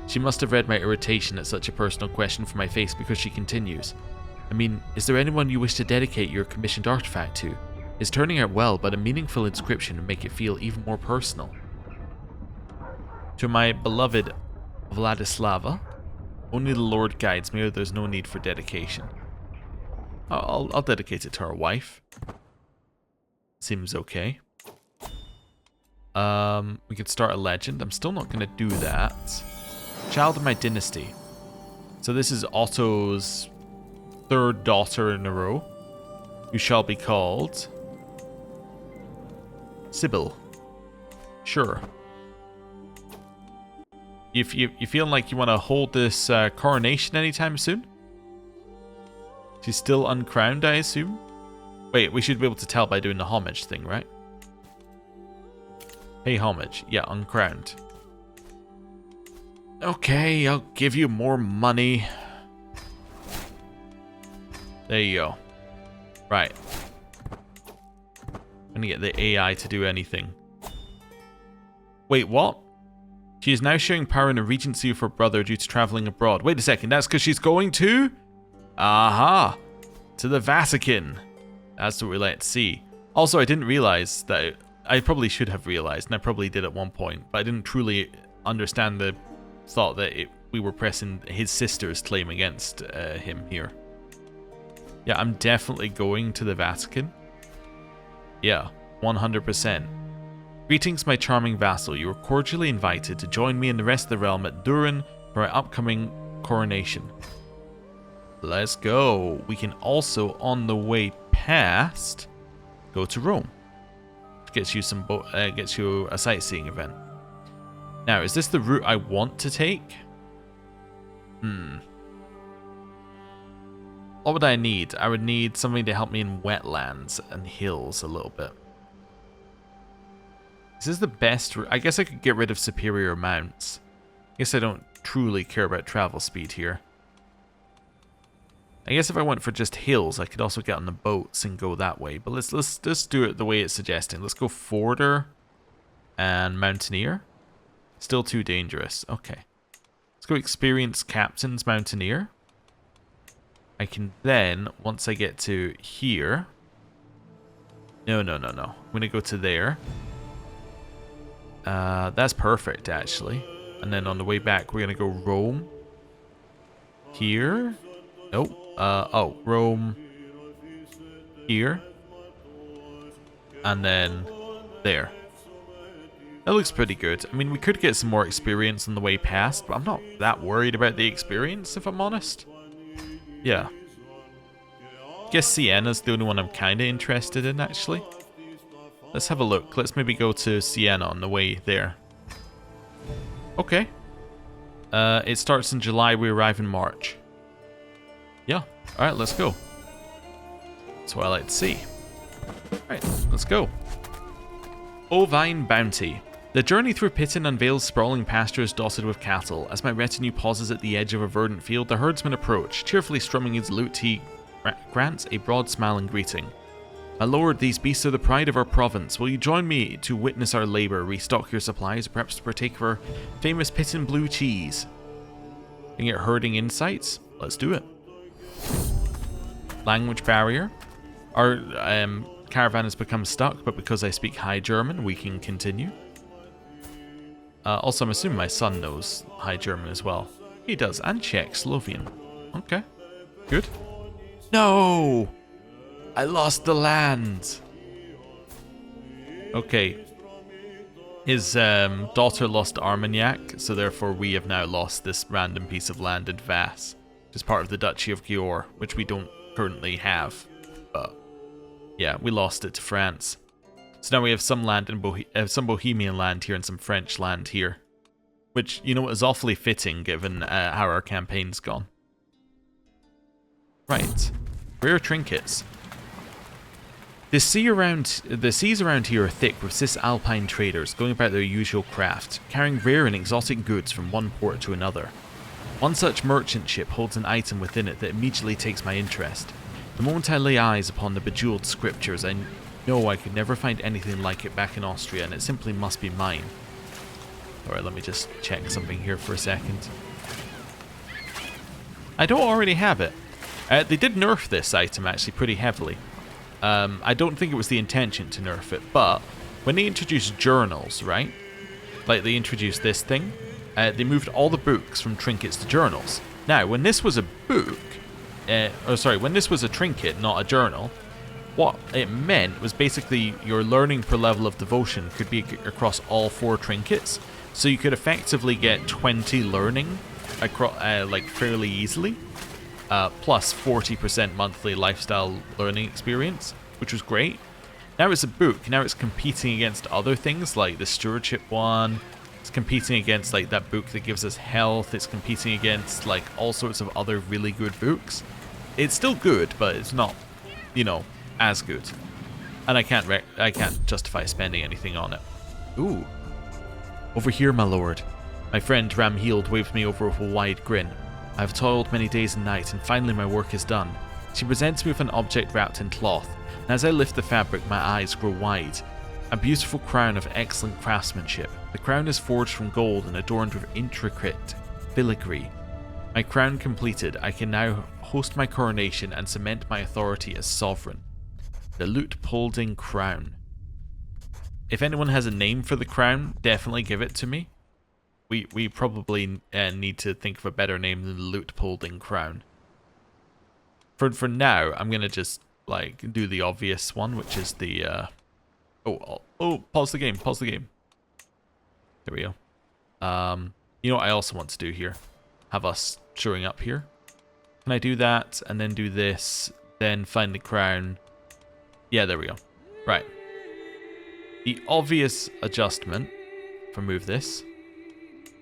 She must have read my irritation at such a personal question from my face because she continues. I mean, is there anyone you wish to dedicate your commissioned artifact to? It's turning out well, but a meaningful inscription would make it feel even more personal. To my beloved Vladislava, only the Lord guides me, or there's no need for dedication. I'll dedicate it to our wife. Seems okay. We could start a legend. I'm still not going to do that. Child of my dynasty. So this is Otto's third daughter in a row, who shall be called Sybil. Sure. You feeling like you want to hold this coronation anytime soon? She's still uncrowned, I assume? Wait, we should be able to tell by doing the homage thing, right? Pay homage. Yeah, uncrowned. Okay, I'll give you more money. There you go. Right. I'm gonna get the AI to do anything. Wait, what? She is now sharing power in a regency with her brother due to traveling abroad. Wait a second, that's because she's going to... Aha! To the Vatican. That's what we like to see. Also, I didn't realize that... I probably should have realized, and I probably did at one point, but I didn't truly understand the thought that we were pressing his sister's claim against him here. Yeah, I'm definitely going to the Vatican. Yeah, 100%. Greetings, my charming vassal. You are cordially invited to join me and the rest of the realm at Durin for our upcoming coronation. Let's go. We can also, on the way past, go to Rome. Gets you gets you a sightseeing event. Now, is this the route I want to take? What would I need? I would need something to help me in wetlands and hills a little bit. Is this the best route? I guess I could get rid of superior mounts. I guess I don't truly care about travel speed here. I guess if I went for just hills, I could also get on the boats and go that way. But let's just do it the way it's suggesting. Let's go Forder and Mountaineer. Still too dangerous. Okay. Let's go Experienced Captain's Mountaineer. I can then, once I get to here... No. I'm going to go to there. That's perfect, actually. And then on the way back, we're going to go Rome. Here. Nope. Rome. Here. And then there. That looks pretty good. I mean, we could get some more experience on the way past, but I'm not that worried about the experience, if I'm honest. Yeah. I guess Sienna's the only one I'm kind of interested in, actually. Let's have a look. Let's maybe go to Siena on the way there. Okay. It starts in July. We arrive in March. Yeah. Alright, let's go. That's what I like to see. Alright, let's go. Ovine Bounty. The journey through Pitton unveils sprawling pastures dotted with cattle. As my retinue pauses at the edge of a verdant field, the herdsman approach. Cheerfully strumming his lute, he grants a broad smile and greeting. My lord, these beasts are the pride of our province. Will you join me to witness our labor, restock your supplies, perhaps to partake of our famous Pitton blue cheese? Can you get herding insights? Let's do it. Language barrier. Our caravan has become stuck, but because I speak High German, we can continue. Also, I'm assuming my son knows High German as well. He does, and Czech, Slovian. Okay, good. No! I lost the land! Okay. His daughter lost Armagnac, so therefore we have now lost this random piece of land in Vass, which is part of the Duchy of Győr, which we don't currently have. But, Yeah, we lost it to France. So now we have some land in some Bohemian land here and some French land here. Which, you know, is awfully fitting given how our campaign's gone. Right. Rare trinkets. The seas around here are thick with Cisalpine traders going about their usual craft, carrying rare and exotic goods from one port to another. One such merchant ship holds an item within it that immediately takes my interest. The moment I lay eyes upon the bejeweled scriptures, I know I could never find anything like it back in Austria, and it simply must be mine. Alright, let me just check something here for a second. I don't already have it. They did nerf this item actually pretty heavily. I don't think it was the intention to nerf it, but when they introduced journals, right? Like they introduced this thing, they moved all the books from trinkets to journals. Now, when this was a book, when this was a trinket, not a journal, what it meant was basically your learning per level of devotion could be across all 4 trinkets. So you could effectively get 20 learning across, like fairly easily. Plus 40% monthly lifestyle learning experience, which was great. Now it's a book. Now it's competing against other things like the stewardship one. It's competing against like that book that gives us health. It's competing against like all sorts of other really good books. It's still good, but it's not, you know, as good. And I can't justify spending anything on it. Ooh. Over here, my lord. My friend Ramhild waved me over with a wide grin. I have toiled many days and nights, and finally my work is done. She presents me with an object wrapped in cloth, and as I lift the fabric, my eyes grow wide. A beautiful crown of excellent craftsmanship. The crown is forged from gold and adorned with intricate filigree. My crown completed, I can now host my coronation and cement my authority as sovereign. The Luitpolding Crown. If anyone has a name for the crown, definitely give it to me. We probably need to think of a better name than the Luitpolding Crown. For now, I'm gonna just like do the obvious one, which is the pause the game. There we go. You know what I also want to do here? Have us showing up here. Can I do that and then do this, then find the crown? Yeah, there we go. Right. The obvious adjustment, if I move this,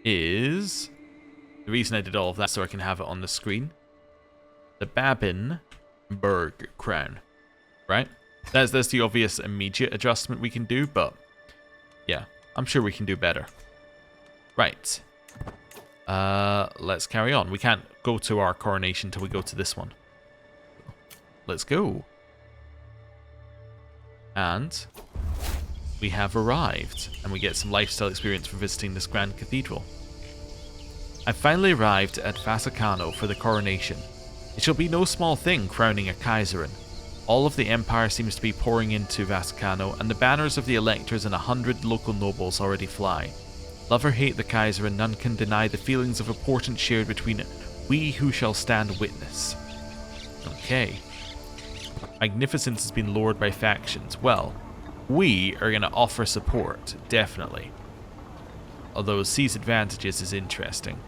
is the reason I did all of that so I can have it on the screen. The Babenberg crown, right? That's the obvious immediate adjustment we can do, but yeah, I'm sure we can do better. Right. Let's carry on. We can't go to our coronation till we go to this one. Let's go. And we have arrived, and we get some lifestyle experience for visiting this grand cathedral. I finally arrived at Vassacano for the coronation. It shall be no small thing crowning a Kaiserin. All of the empire seems to be pouring into Vassacano, and the banners of the electors and 100 local nobles already fly. Love or hate the Kaiserin, none can deny the feelings of importance shared between we who shall stand witness. Okay. Magnificence has been lowered by factions. Well, we are going to offer support, definitely. Although seize advantages is interesting.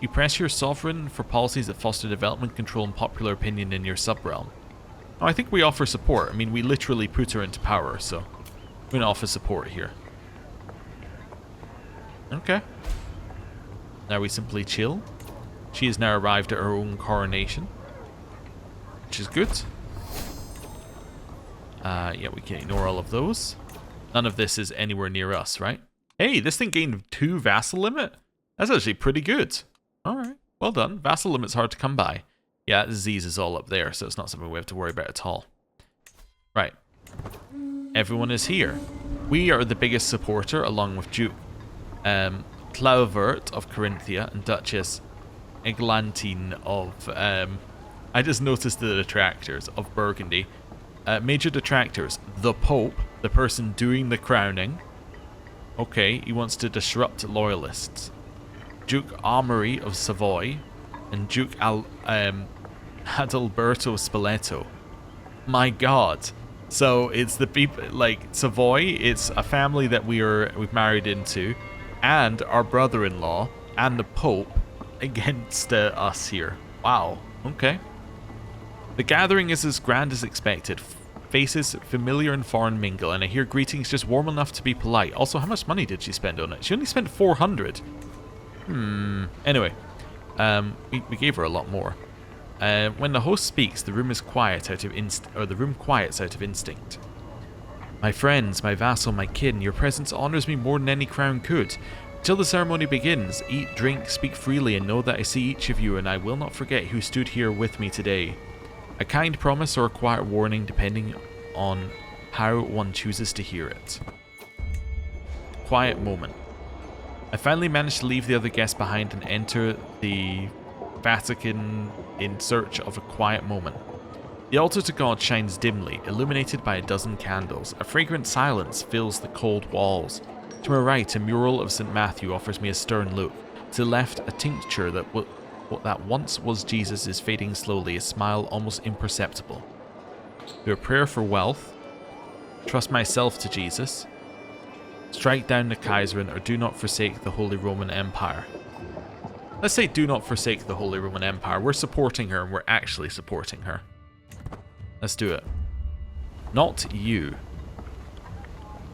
You press your sovereign for policies that foster development, control, and popular opinion in your sub-realm. Oh, I think we offer support. I mean, we literally put her into power, so we're going to offer support here. Okay. Now we simply chill. She has now arrived at her own coronation, which is good. Yeah, we can ignore all of those. None of this is anywhere near us, right? Hey, this thing gained 2 vassal limit? That's actually pretty good. Alright, well done. Vassal limit's hard to come by. Yeah, disease is all up there, so it's not something we have to worry about at all. Right. Everyone is here. We are the biggest supporter, along with Duke Clauvert of Carinthia and Duchess Eglantine of... I just noticed the detractors of Burgundy. Major detractors. The Pope, the person doing the crowning. Okay, he wants to disrupt loyalists. Duke Armory of Savoy and Duke Adalberto Spoleto. My god. So it's the people like Savoy, it's a family that we've married into, and our brother-in-law and the Pope against us here. Wow. Okay. The gathering is as grand as expected. Faces familiar and foreign mingle, and I hear greetings just warm enough to be polite. Also, how much money did she spend on it? She only spent 400. Anyway, we gave her a lot more. When the host speaks, the room is quiet out of the room quiets out of instinct. My friends, my vassal, my kin, your presence honors me more than any crown could. Till the ceremony begins, eat, drink, speak freely, and know that I see each of you, and I will not forget who stood here with me today. A kind promise or a quiet warning, depending on how one chooses to hear it. Quiet moment. I finally managed to leave the other guests behind and enter the Vatican in search of a quiet moment. The altar to God shines dimly, illuminated by a dozen candles. A fragrant silence fills the cold walls. To my right, a mural of St. Matthew offers me a stern look. To the left, a tincture that once was Jesus is fading slowly, a smile almost imperceptible. Do a prayer for wealth. Trust myself to Jesus. Strike down the Kaiserin, or do not forsake the Holy Roman Empire. Let's say do not forsake the Holy Roman Empire. We're supporting her, and we're actually supporting her. Let's do it. Not you.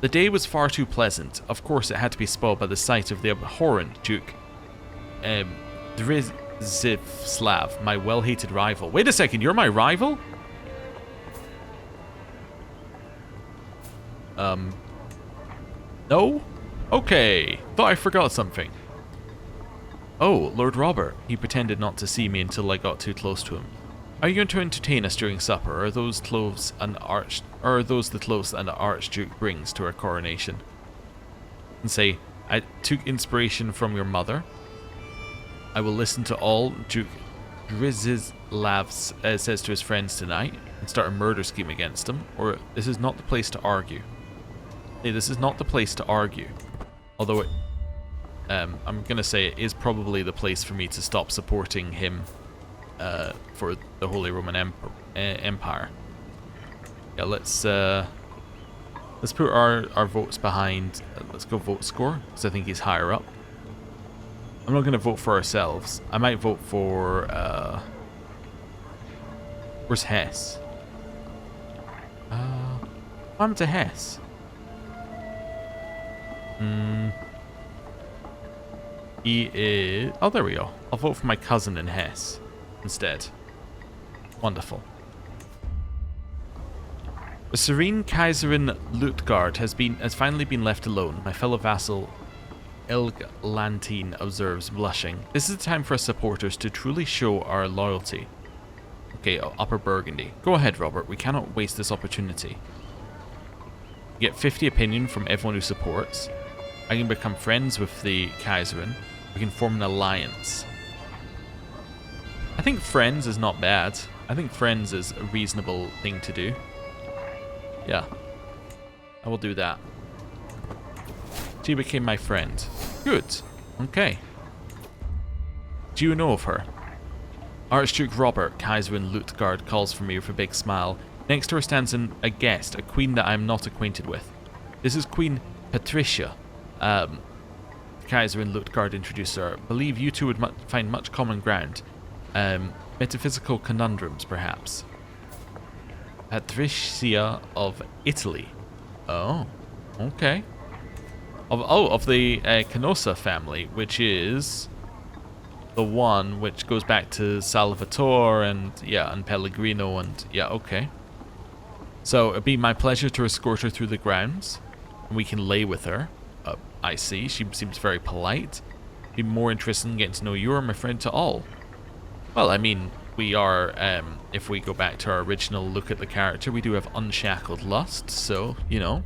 The day was far too pleasant. Of course, it had to be spoiled by the sight of the abhorrent Duke Drzislav, my well-hated rival. Wait a second, you're my rival? No? Okay. Thought I forgot something. Oh, Lord Robert. He pretended not to see me until I got too close to him. Are you going to entertain us during supper, or are those the clothes an Archduke brings to our coronation? And say, I took inspiration from your mother. I will listen to all Duke Drzislav says to his friends tonight and start a murder scheme against him, or this is not the place to argue. Hey, this is not the place to argue. Although it, I'm going to say it is probably the place for me to stop supporting him for the Holy Roman Empire. Yeah, let's put our votes behind. Let's go vote score, because I think he's higher up. I'm not going to vote for ourselves. I might vote for where's Hess? What happened to Hess? He is... Oh, there we go. I'll vote for my cousin in Hesse instead. Wonderful. The serene Kaiserin Lutgard has finally been left alone. My fellow vassal Elglantine observes, blushing. This is the time for us supporters to truly show our loyalty. Okay, Upper Burgundy. Go ahead, Robert. We cannot waste this opportunity. You get 50 opinion from everyone who supports. I can become friends with the Kaiserin. We can form an alliance. I think friends is not bad. I think friends is a reasonable thing to do. Yeah. I will do that. She became my friend. Good. Okay. Do you know of her? Archduke Robert, Kaiserin Lutgard, calls for me with a big smile. Next to her stands a guest, a queen that I am not acquainted with. This is Queen Patricia. Kaiserin Lutgard introduced her. Believe you two would find much common ground. Metaphysical conundrums, perhaps. Patricia of Italy. Oh, okay. Of the Canossa family, which is the one which goes back to Salvatore and Pellegrino and okay. So it'd be my pleasure to escort her through the grounds, and we can lay with her. I see. She seems very polite. Be more interested in getting to know you or my friend to all. Well, I mean, we are, if we go back to our original look at the character, we do have unshackled lust, so, you know,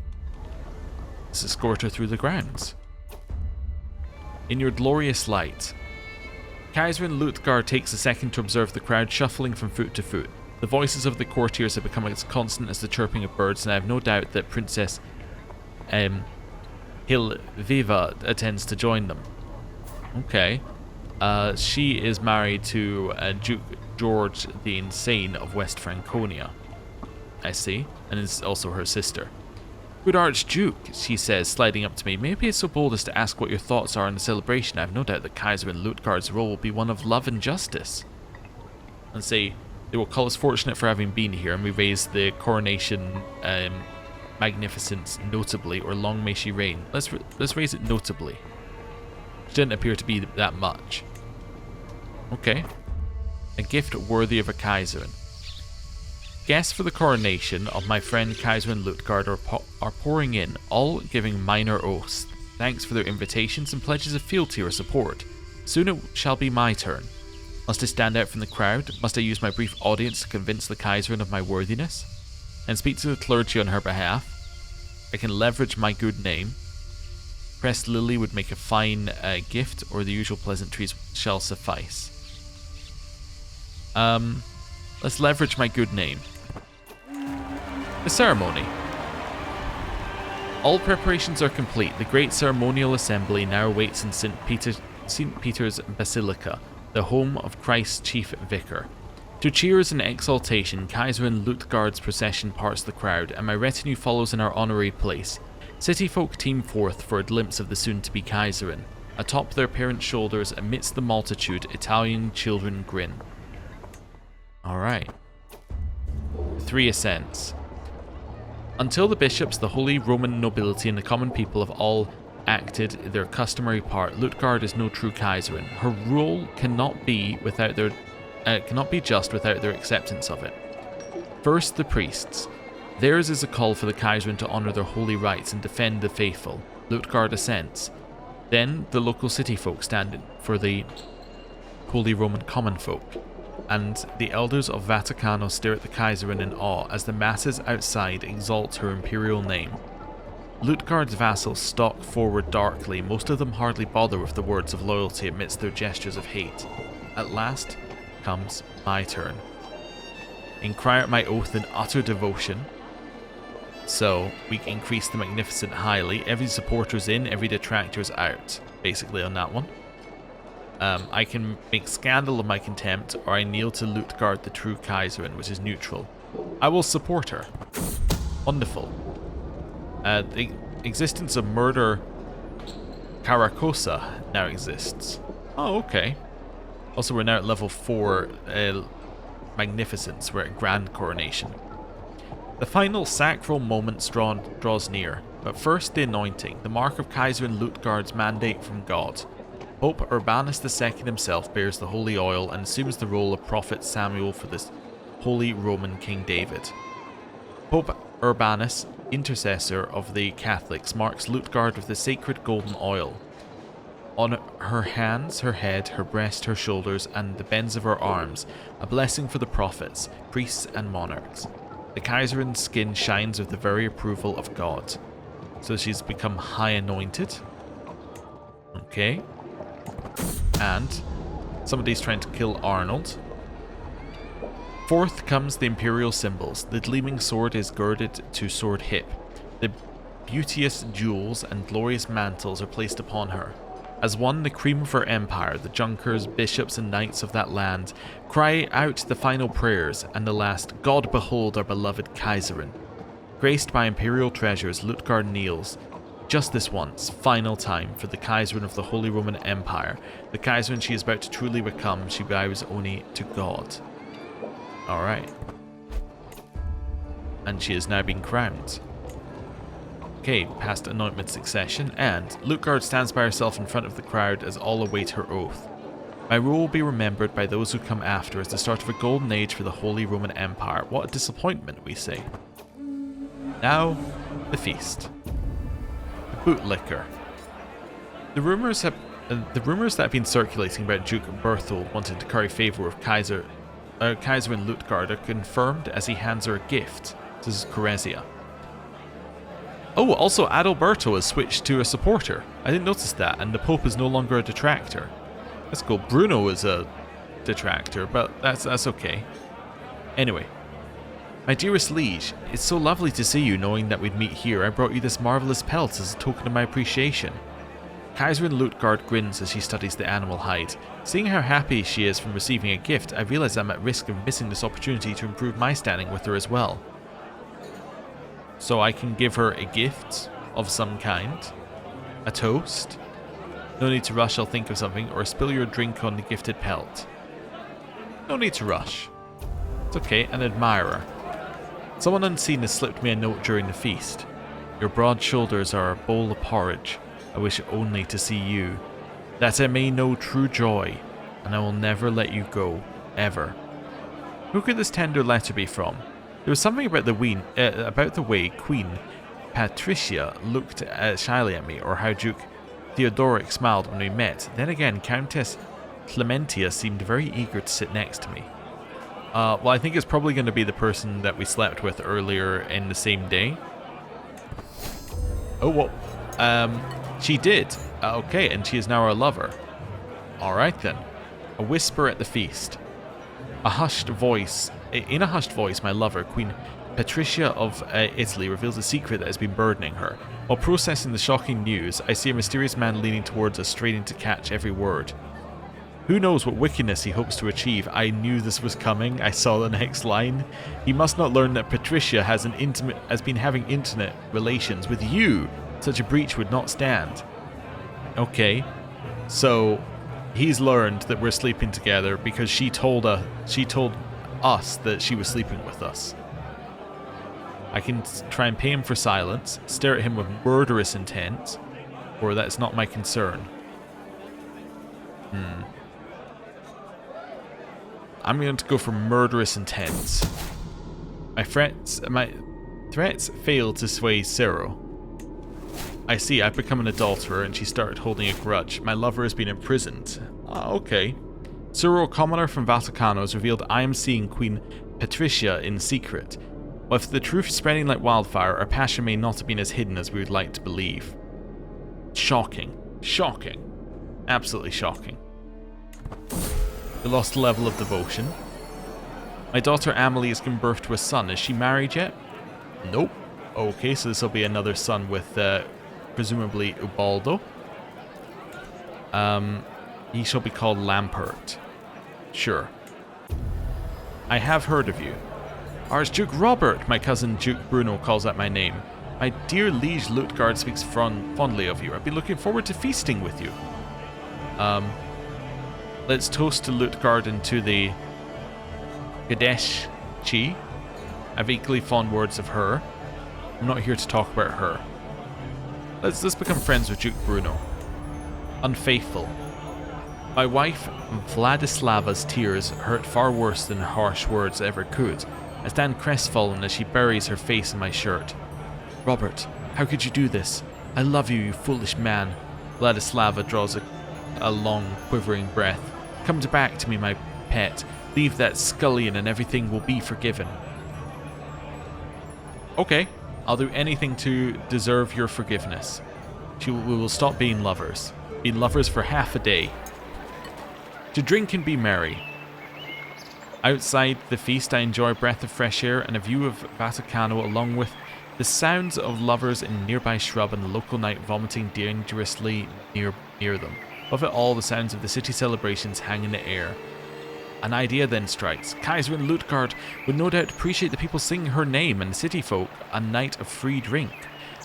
let's escort her through the grounds. In your glorious light. Kaiserin Lutgard takes a second to observe the crowd shuffling from foot to foot. The voices of the courtiers have become as constant as the chirping of birds, and I have no doubt that Princess Hilviva attends to join them. Okay. She is married to Duke George the Insane of West Franconia. I see. And is also her sister. Good Archduke, she says, sliding up to me. May I be so bold as to ask what your thoughts are on the celebration? I have no doubt that Kaiserin Lutgard's role will be one of love and justice. And say, They will call us fortunate for having been here, and we raise the coronation magnificence notably, or long may she reign. Let's raise it notably. Which didn't appear to be that much. Okay. A gift worthy of a Kaiserin. Guests for the coronation of my friend Kaiserin Lutgard are pouring in, all giving minor oaths. Thanks for their invitations and pledges of fealty or support. Soon it shall be my turn. Must I stand out from the crowd? Must I use my brief audience to convince the Kaiserin of my worthiness? And speak to the clergy on her behalf? I can leverage my good name. Pressed lily would make a fine gift, or the usual pleasantries shall suffice. Let's leverage my good name. The ceremony. All preparations are complete. The great ceremonial assembly now awaits in St. Peter's Basilica, the home of Christ's chief vicar. To cheers and exaltation, Kaiserin Lutgard's procession parts the crowd, and my retinue follows in our honorary place. City folk teem forth for a glimpse of the soon-to-be Kaiserin. Atop their parents' shoulders, amidst the multitude, Italian children grin. Alright. 3 ascents. Until the bishops, the holy Roman nobility, and the common people have all acted their customary part, Lutgard is no true Kaiserin. Her rule cannot be just without their acceptance of it. First, the priests. Theirs is a call for the Kaiserin to honour their holy rites and defend the faithful. Lutgard assents. Then, the local city folk stand in for the holy Roman common folk, and the elders of Vaticano stare at the Kaiserin in awe as the masses outside exalt her imperial name. Lutgard's vassals stalk forward darkly, most of them hardly bother with the words of loyalty amidst their gestures of hate. At last comes my turn. And cry out my oath in utter devotion. So, we increase the magnificent highly. Every supporter's in, every detractor's out, basically on that one. I can make scandal of my contempt, or I kneel to Lutgard the true Kaiserin, which is neutral. I will support her. Wonderful. The existence of murder Caracosa now exists. Oh, okay. Also, we're now at level 4 magnificence. We're at grand coronation. The final sacral moment draws near, but first the anointing, the mark of Kaiserin Lutgard's mandate from God. Pope Urbanus II himself bears the holy oil and assumes the role of Prophet Samuel for this holy Roman King David. Pope Urbanus, intercessor of the Catholics, marks Lutgard with the sacred golden oil. On her hands, her head, her breast, her shoulders, and the bends of her arms, a blessing for the prophets, priests, and monarchs. The Kaiserin's skin shines with the very approval of God. So she's become high anointed. Okay. And somebody's trying to kill Arnold. Forth comes the imperial symbols. The gleaming sword is girded to sword hip. The beauteous jewels and glorious mantles are placed upon her. As one, the cream of her empire, the junkers, bishops, and knights of that land cry out the final prayers, and the last, God behold our beloved Kaiserin. Graced by imperial treasures, Lutgard kneels, just this once, final time, for the Kaiserin of the Holy Roman Empire. The Kaiserin she is about to truly become, she bows only to God. Alright. And she has now been crowned. Okay, past anointment succession, and Lutgard stands by herself in front of the crowd as all await her oath. My rule will be remembered by those who come after as the start of a golden age for the Holy Roman Empire. What a disappointment, we say. Now, the feast. The bootlicker. The rumours that have been circulating about Duke Berthold wanting to curry favour with Kaiserin Lutgard are confirmed as he hands her a gift. This is Coresia. Oh, also Adalberto has switched to a supporter. I didn't notice that, and the Pope is no longer a detractor. Let's go. Bruno is a detractor, but that's okay. Anyway. My dearest liege, it's so lovely to see you. Knowing that we'd meet here, I brought you this marvellous pelt as a token of my appreciation. Kaiserin Lutgard grins as she studies the animal hide. Seeing how happy she is from receiving a gift, I realise I'm at risk of missing this opportunity to improve my standing with her as well. So I can give her a gift of some kind. A toast. No need to rush, I'll think of something. Or spill your drink on the gifted pelt. No need to rush. It's okay, an admirer. Someone unseen has slipped me a note during the feast. Your broad shoulders are a bowl of porridge. I wish only to see you, that I may know true joy, and I will never let you go, ever. Who could this tender letter be from? There was something about the way Queen Patricia looked shyly at me, or how Duke Theodoric smiled when we met. Then again, Countess Clementia seemed very eager to sit next to me. Well, I think it's probably going to be the person that we slept with earlier in the same day. Oh, well, she did. Okay, and she is now our lover. Alright then. A whisper at the feast. In a hushed voice, my lover, Queen Patricia of Italy, reveals a secret that has been burdening her. While processing the shocking news, I see a mysterious man leaning towards us, straining to catch every word. Who knows what wickedness he hopes to achieve? I knew this was coming. I saw the next line. He must not learn that Patricia has been having intimate relations with you. Such a breach would not stand. Okay, so he's learned that we're sleeping together because she told us that she was sleeping with us. I can try and pay him for silence, stare at him with murderous intent, or that's not my concern. I'm going to go for murderous intent. My threats failed to sway Cyril. I see, I've become an adulterer and she started holding a grudge. My lover has been imprisoned. Okay. Cyril, commoner from Vaticano, has revealed I am seeing Queen Patricia in secret. With the truth spreading like wildfire, our passion may not have been as hidden as we would like to believe. Shocking. Shocking. Absolutely shocking. We lost a level of devotion. My daughter Amelie has given birth to a son. Is she married yet? Nope. Okay, so this will be another son with presumably Ubaldo. He shall be called Lampert. Sure. I have heard of you. Archduke Robert, my cousin Duke Bruno calls out my name. My dear liege Lutgard speaks fondly of you. I've been looking forward to feasting with you. Let's toast to Lutgard and to the Gadesh Chi. I have equally fond words of her. I'm not here to talk about her. Let's become friends with Duke Bruno. Unfaithful. My wife Vladislava's tears hurt far worse than harsh words ever could. I stand crestfallen as she buries her face in my shirt. Robert, how could you do this? I love you, you foolish man. Vladislava draws a long, quivering breath. Come back to me, my pet. Leave that scullion and everything will be forgiven. Okay, I'll do anything to deserve your forgiveness. We will stop being lovers. Being lovers for half a day. To drink and be merry. Outside the feast, I enjoy a breath of fresh air and a view of Vaticano, along with the sounds of lovers in a nearby shrub and the local knight vomiting dangerously near them. Above it all, the sounds of the city celebrations hang in the air. An idea then strikes. Kaiserin Lutgard would no doubt appreciate the people singing her name and the city folk a night of free drink.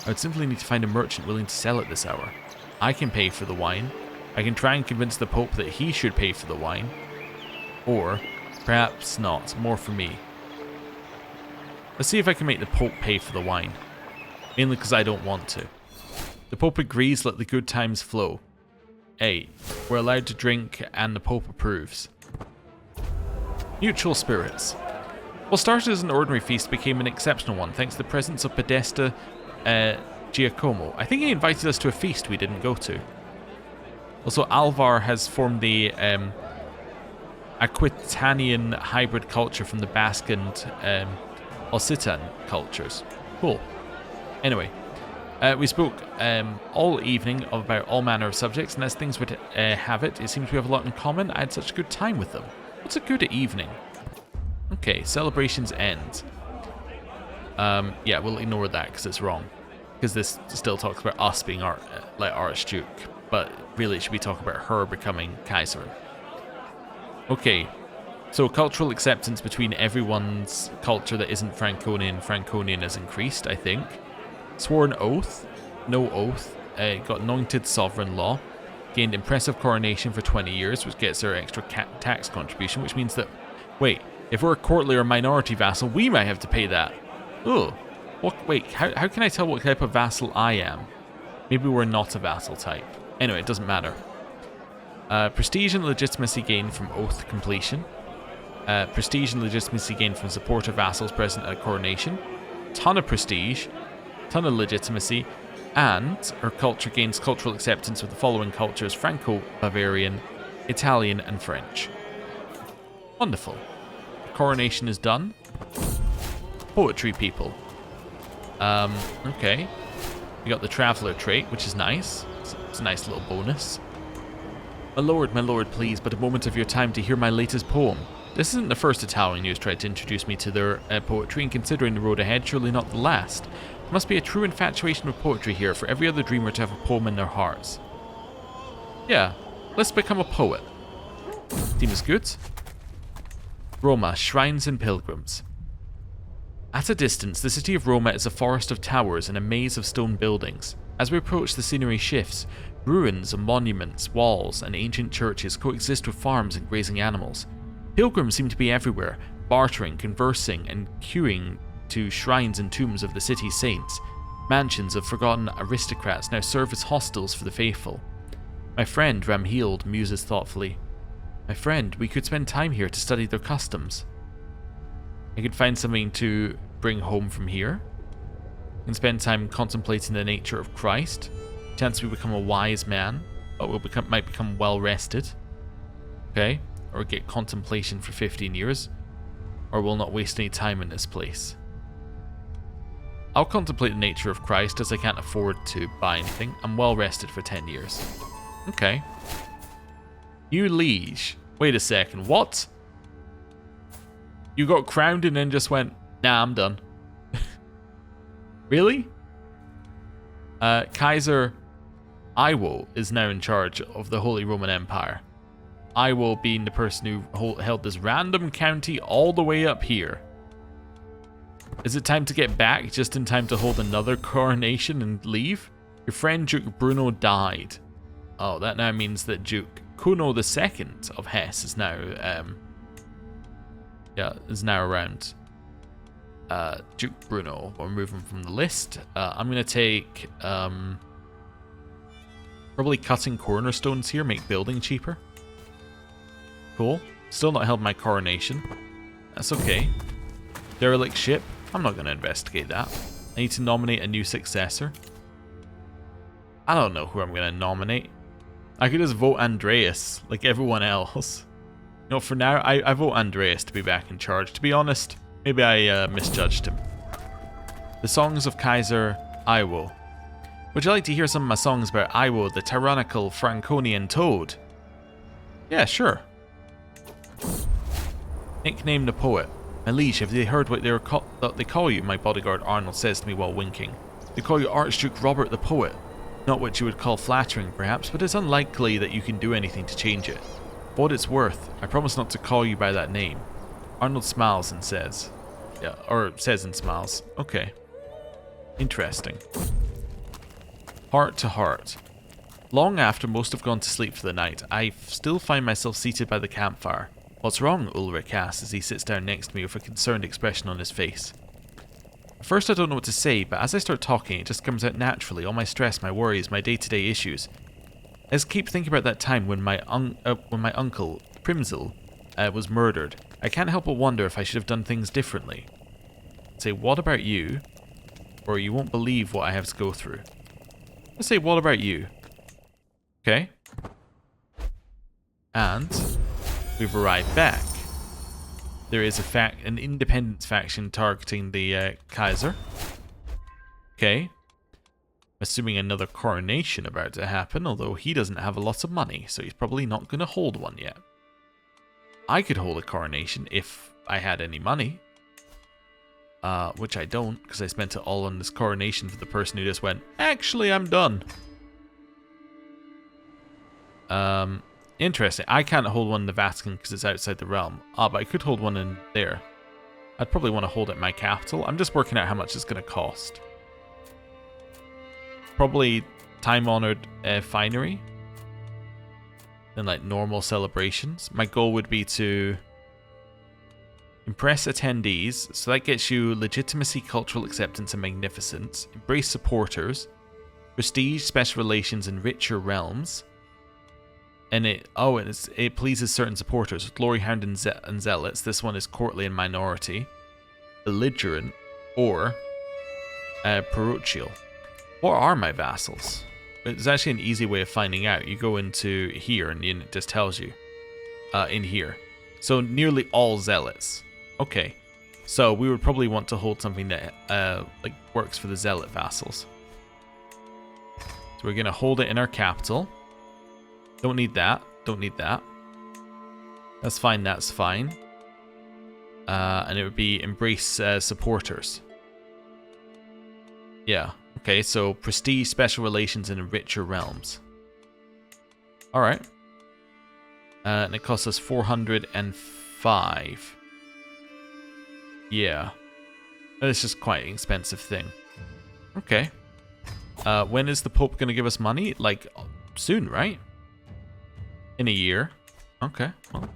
I would simply need to find a merchant willing to sell at this hour. I can pay for the wine. I can try and convince the Pope that he should pay for the wine. Or, perhaps not, more for me. Let's see if I can make the Pope pay for the wine. Mainly because I don't want to. The Pope agrees, let the good times flow. Hey, we're allowed to drink and the Pope approves. Neutral spirits. What started as an ordinary feast became an exceptional one thanks to the presence of Podesta Giacomo. I think he invited us to a feast we didn't go to. Also, Alvar has formed the Aquitanian hybrid culture from the Basque and Occitan cultures. Cool. Anyway, we spoke all evening about all manner of subjects, and as things would have it, it seems we have a lot in common. I had such a good time with them. What's a good evening? Okay, celebrations end. Yeah, we'll ignore that because it's wrong. Because this still talks about us being Archduke, but really it should be talking about her becoming Kaiserin. Okay, so cultural acceptance between everyone's culture that isn't Franconian has increased, I think. Sworn oath, no oath, got anointed sovereign law, gained impressive coronation for 20 years, which gets her extra tax contribution, which means that, wait, If we're a courtly or minority vassal, we might have to pay that. Oh, wait, how can I tell what type of vassal I am? Maybe we're not a vassal type. Anyway, it doesn't matter. Prestige and legitimacy gained from oath completion. Prestige and legitimacy gained from supportive vassals present at a coronation. Ton of prestige, ton of legitimacy, and our culture gains cultural acceptance with the following cultures: Franco-Bavarian, Italian, and French. Wonderful. Coronation is done. Poetry people. Okay. We got the traveler trait, which is nice. It's a nice little bonus. My lord, please, but a moment of your time to hear my latest poem. This isn't the first Italian who's tried to introduce me to their poetry, and considering the road ahead, surely not the last. There must be a true infatuation with poetry here for every other dreamer to have a poem in their hearts. Yeah, let's become a poet. Seems good. Roma, shrines and pilgrims. At a distance, the city of Roma is a forest of towers and a maze of stone buildings. As we approach, the scenery shifts. Ruins of monuments, walls, and ancient churches coexist with farms and grazing animals. Pilgrims seem to be everywhere, bartering, conversing, and queuing to shrines and tombs of the city's saints. Mansions of forgotten aristocrats now serve as hostels for the faithful. My friend, Ramhild, muses thoughtfully. My friend, we could spend time here to study their customs. I could find something to bring home from here. And spend time contemplating the nature of Christ. Chance we become a wise man, but might become well rested. Okay, or get contemplation for 15 years, or we'll not waste any time in this place. I'll contemplate the nature of Christ as I can't afford to buy anything. I'm well rested for 10 years. Okay. You liege. Wait a second, what? You got crowned and then just went, nah, I'm done. Really? Kaiser Iwo is now in charge of the Holy Roman Empire. Iwo being the person who held this random county all the way up here. Is it time to get back just in time to hold another coronation and leave? Your friend Duke Bruno died. Oh, that now means that Duke Kuno II of Hesse is now around. Duke Bruno, we'll remove him from the list. I'm going to take probably cutting cornerstones here, make building cheaper. Cool. Still not held my coronation. That's okay. Derelict ship. I'm not going to investigate that. I need to nominate a new successor. I don't know who I'm going to nominate. I could just vote Andreas, like everyone else. You know, for now, I vote Andreas to be back in charge. To be honest, maybe I misjudged him. The Songs of Kaiser Iwo. Would you like to hear some of my songs about Iwo, the tyrannical Franconian toad? Yeah, sure. Nickname the poet. My liege, have they heard what they call you? My bodyguard Arnold says to me while winking. They call you Archduke Robert the Poet. Not what you would call flattering, perhaps, but it's unlikely that you can do anything to change it. For what it's worth, I promise not to call you by that name. Arnold smiles and says. Yeah, or says and smiles. Okay. Interesting. Heart to heart. Long after most have gone to sleep for the night, I still find myself seated by the campfire. What's wrong? Ulrich asks as he sits down next to me with a concerned expression on his face. At first I don't know what to say, but as I start talking it just comes out naturally, all my stress, my worries, my day-to-day issues. I just keep thinking about that time when my uncle, Primzel, was murdered. I can't help but wonder if I should have done things differently. I'd say, what about you? Or you won't believe what I have to go through. Let's say, what about you? Okay. And we've arrived back. There is an independence faction targeting the Kaiser. Okay. Assuming another coronation about to happen, although he doesn't have a lot of money, so he's probably not going to hold one yet. I could hold a coronation if I had any money. Which I don't, because I spent it all on this coronation for the person who just went, actually, I'm done. Interesting. I can't hold one in the Vatican because it's outside the realm. But I could hold one in there. I'd probably want to hold it in my capital. I'm just working out how much it's going to cost. Probably time-honored finery. Then like normal celebrations. My goal would be to Impress attendees, so that gets you legitimacy, cultural acceptance, and magnificence. Embrace supporters. Prestige, special relations, and richer realms. And it pleases certain supporters. Glory Hound and Zealots. This one is courtly and minority. Belligerent or parochial. What are my vassals? It's actually an easy way of finding out. You go into here and it just tells you in here. So nearly all zealots. Okay, so we would probably want to hold something that like works for the zealot vassals. So we're gonna hold it in our capital. Don't need that. Don't need that. That's fine. That's fine. And it would be embrace supporters. Yeah. Okay. So prestige, special relations, and richer realms. All right. And it costs us 405. Yeah. It's just quite an expensive thing. Okay. When is the Pope going to give us money? Like, soon, right? In a year. Okay. Well.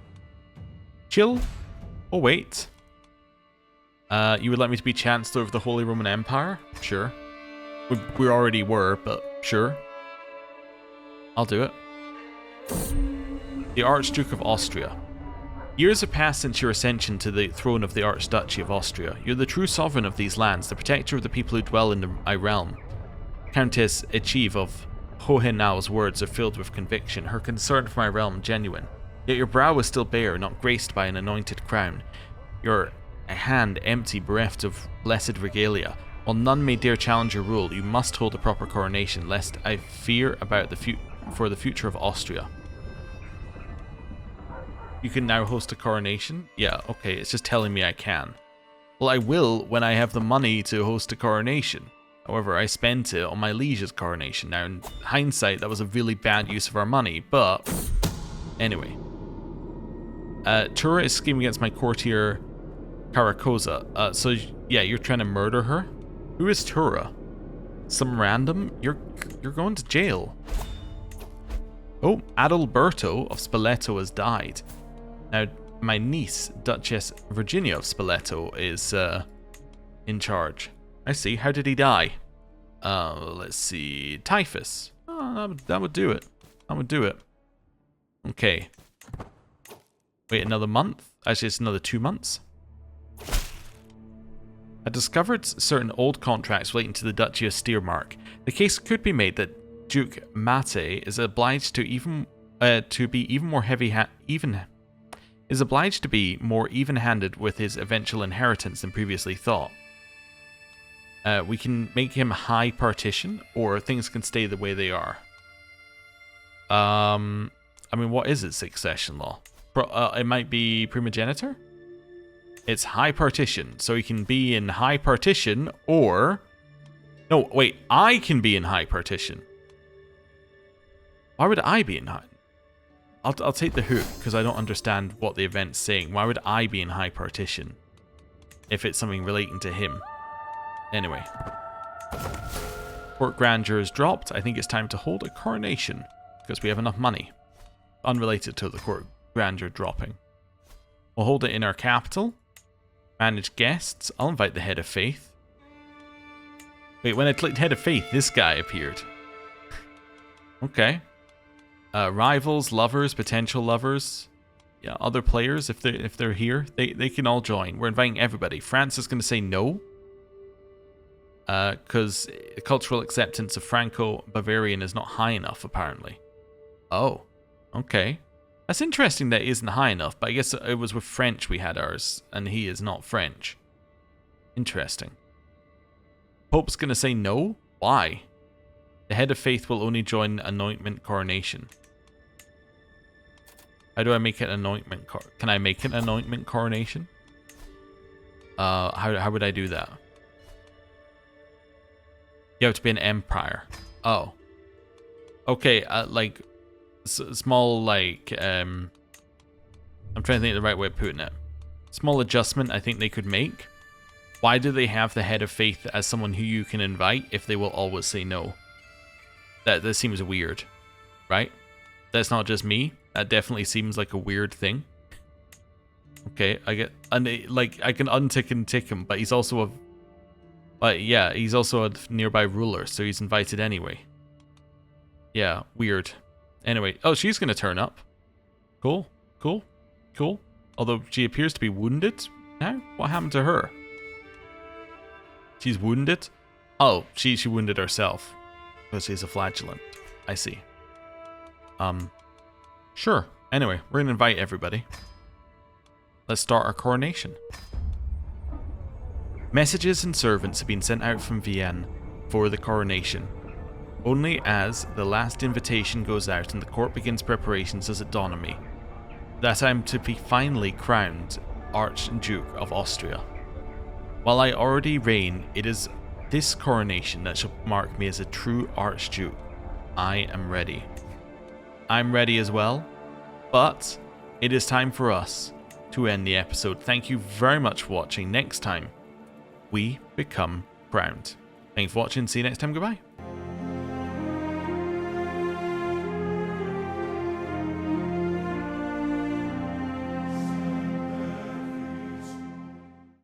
Chill. Oh, wait. You would like me to be Chancellor of the Holy Roman Empire? Sure. We already were, but sure. I'll do it. The Archduke of Austria. Years have passed since your ascension to the throne of the Archduchy of Austria. You're the true sovereign of these lands, the protector of the people who dwell in my realm. Countess Echive of Hohenau's words are filled with conviction, her concern for my realm genuine. Yet your brow is still bare, not graced by an anointed crown. Your hand empty, bereft of blessed regalia. While none may dare challenge your rule, you must hold a proper coronation, lest I fear about the future of Austria. You can now host a coronation? Yeah, okay, it's just telling me I can. Well, I will when I have the money to host a coronation. However, I spent it on my liege's coronation. Now, in hindsight, that was a really bad use of our money, but anyway. Tura is scheming against my courtier Caracosa. So, yeah, you're trying to murder her? Who is Tura? Some random? You're going to jail. Oh, Adalberto of Spoleto has died. Now, my niece, Duchess Virginia of Spoleto, is in charge. I see. How did he die? Let's see. Typhus. Oh, that would do it. That would do it. Okay. Wait, another month? Actually, it's another 2 months. I discovered certain old contracts relating to the Duchy of Steiermark. The case could be made that Duke Mate is obliged to be more even-handed with his eventual inheritance than previously thought. We can make him high partition, or things can stay the way they are. I mean, what is it? Succession law? It might be primogeniture? It's high partition, so he can be in high partition, or... No, wait, I can be in high partition. Why would I be in high... I'll take the hook, because I don't understand what the event's saying. Why would I be in high partition? If it's something relating to him. Anyway. Court grandeur is dropped. I think it's time to hold a coronation, because we have enough money. Unrelated to the court grandeur dropping. We'll hold it in our capital. Manage guests. I'll invite the head of faith. Wait, when I clicked head of faith, this guy appeared. Okay. Rivals, lovers, potential lovers. Yeah, other players, if they're here, they can all join. We're inviting everybody. France is going to say no. Because the cultural acceptance of Franco-Bavarian is not high enough, apparently. Oh, okay. That's interesting that it isn't high enough, but I guess it was with French we had ours, and he is not French. Interesting. Pope's going to say no? Why? The head of faith will only join anointment coronation. How do I make it anointment? Can I make it anointment coronation? How would I do that? You have to be an empire. Oh. Okay, like, small, like, I'm trying to think of the right way of putting it. Small adjustment I think they could make. Why do they have the head of faith as someone who you can invite if they will always say no? That seems weird, right? That's not just me. That definitely seems like a weird thing. Okay, I get, and like I can untick and tick him, but he's also a, but yeah, he's also a nearby ruler, so he's invited anyway. Yeah, weird. Anyway, oh, she's gonna turn up. Cool, cool, cool. Although she appears to be wounded now. What happened to her? She's wounded? Oh, she wounded herself because she's a flagellant. I see. Sure. Anyway, we're gonna invite everybody. Let's start our coronation. Messages and servants have been sent out from Vienne for the coronation. Only as the last invitation goes out and the court begins preparations does it dawn on me that I am to be finally crowned Archduke of Austria. While I already reign, it is this coronation that shall mark me as a true Archduke. I am ready. I'm ready as well, but it is time for us to end the episode. Thank you very much for watching. Next time, we become crowned. Thank you for watching. See you next time. Goodbye.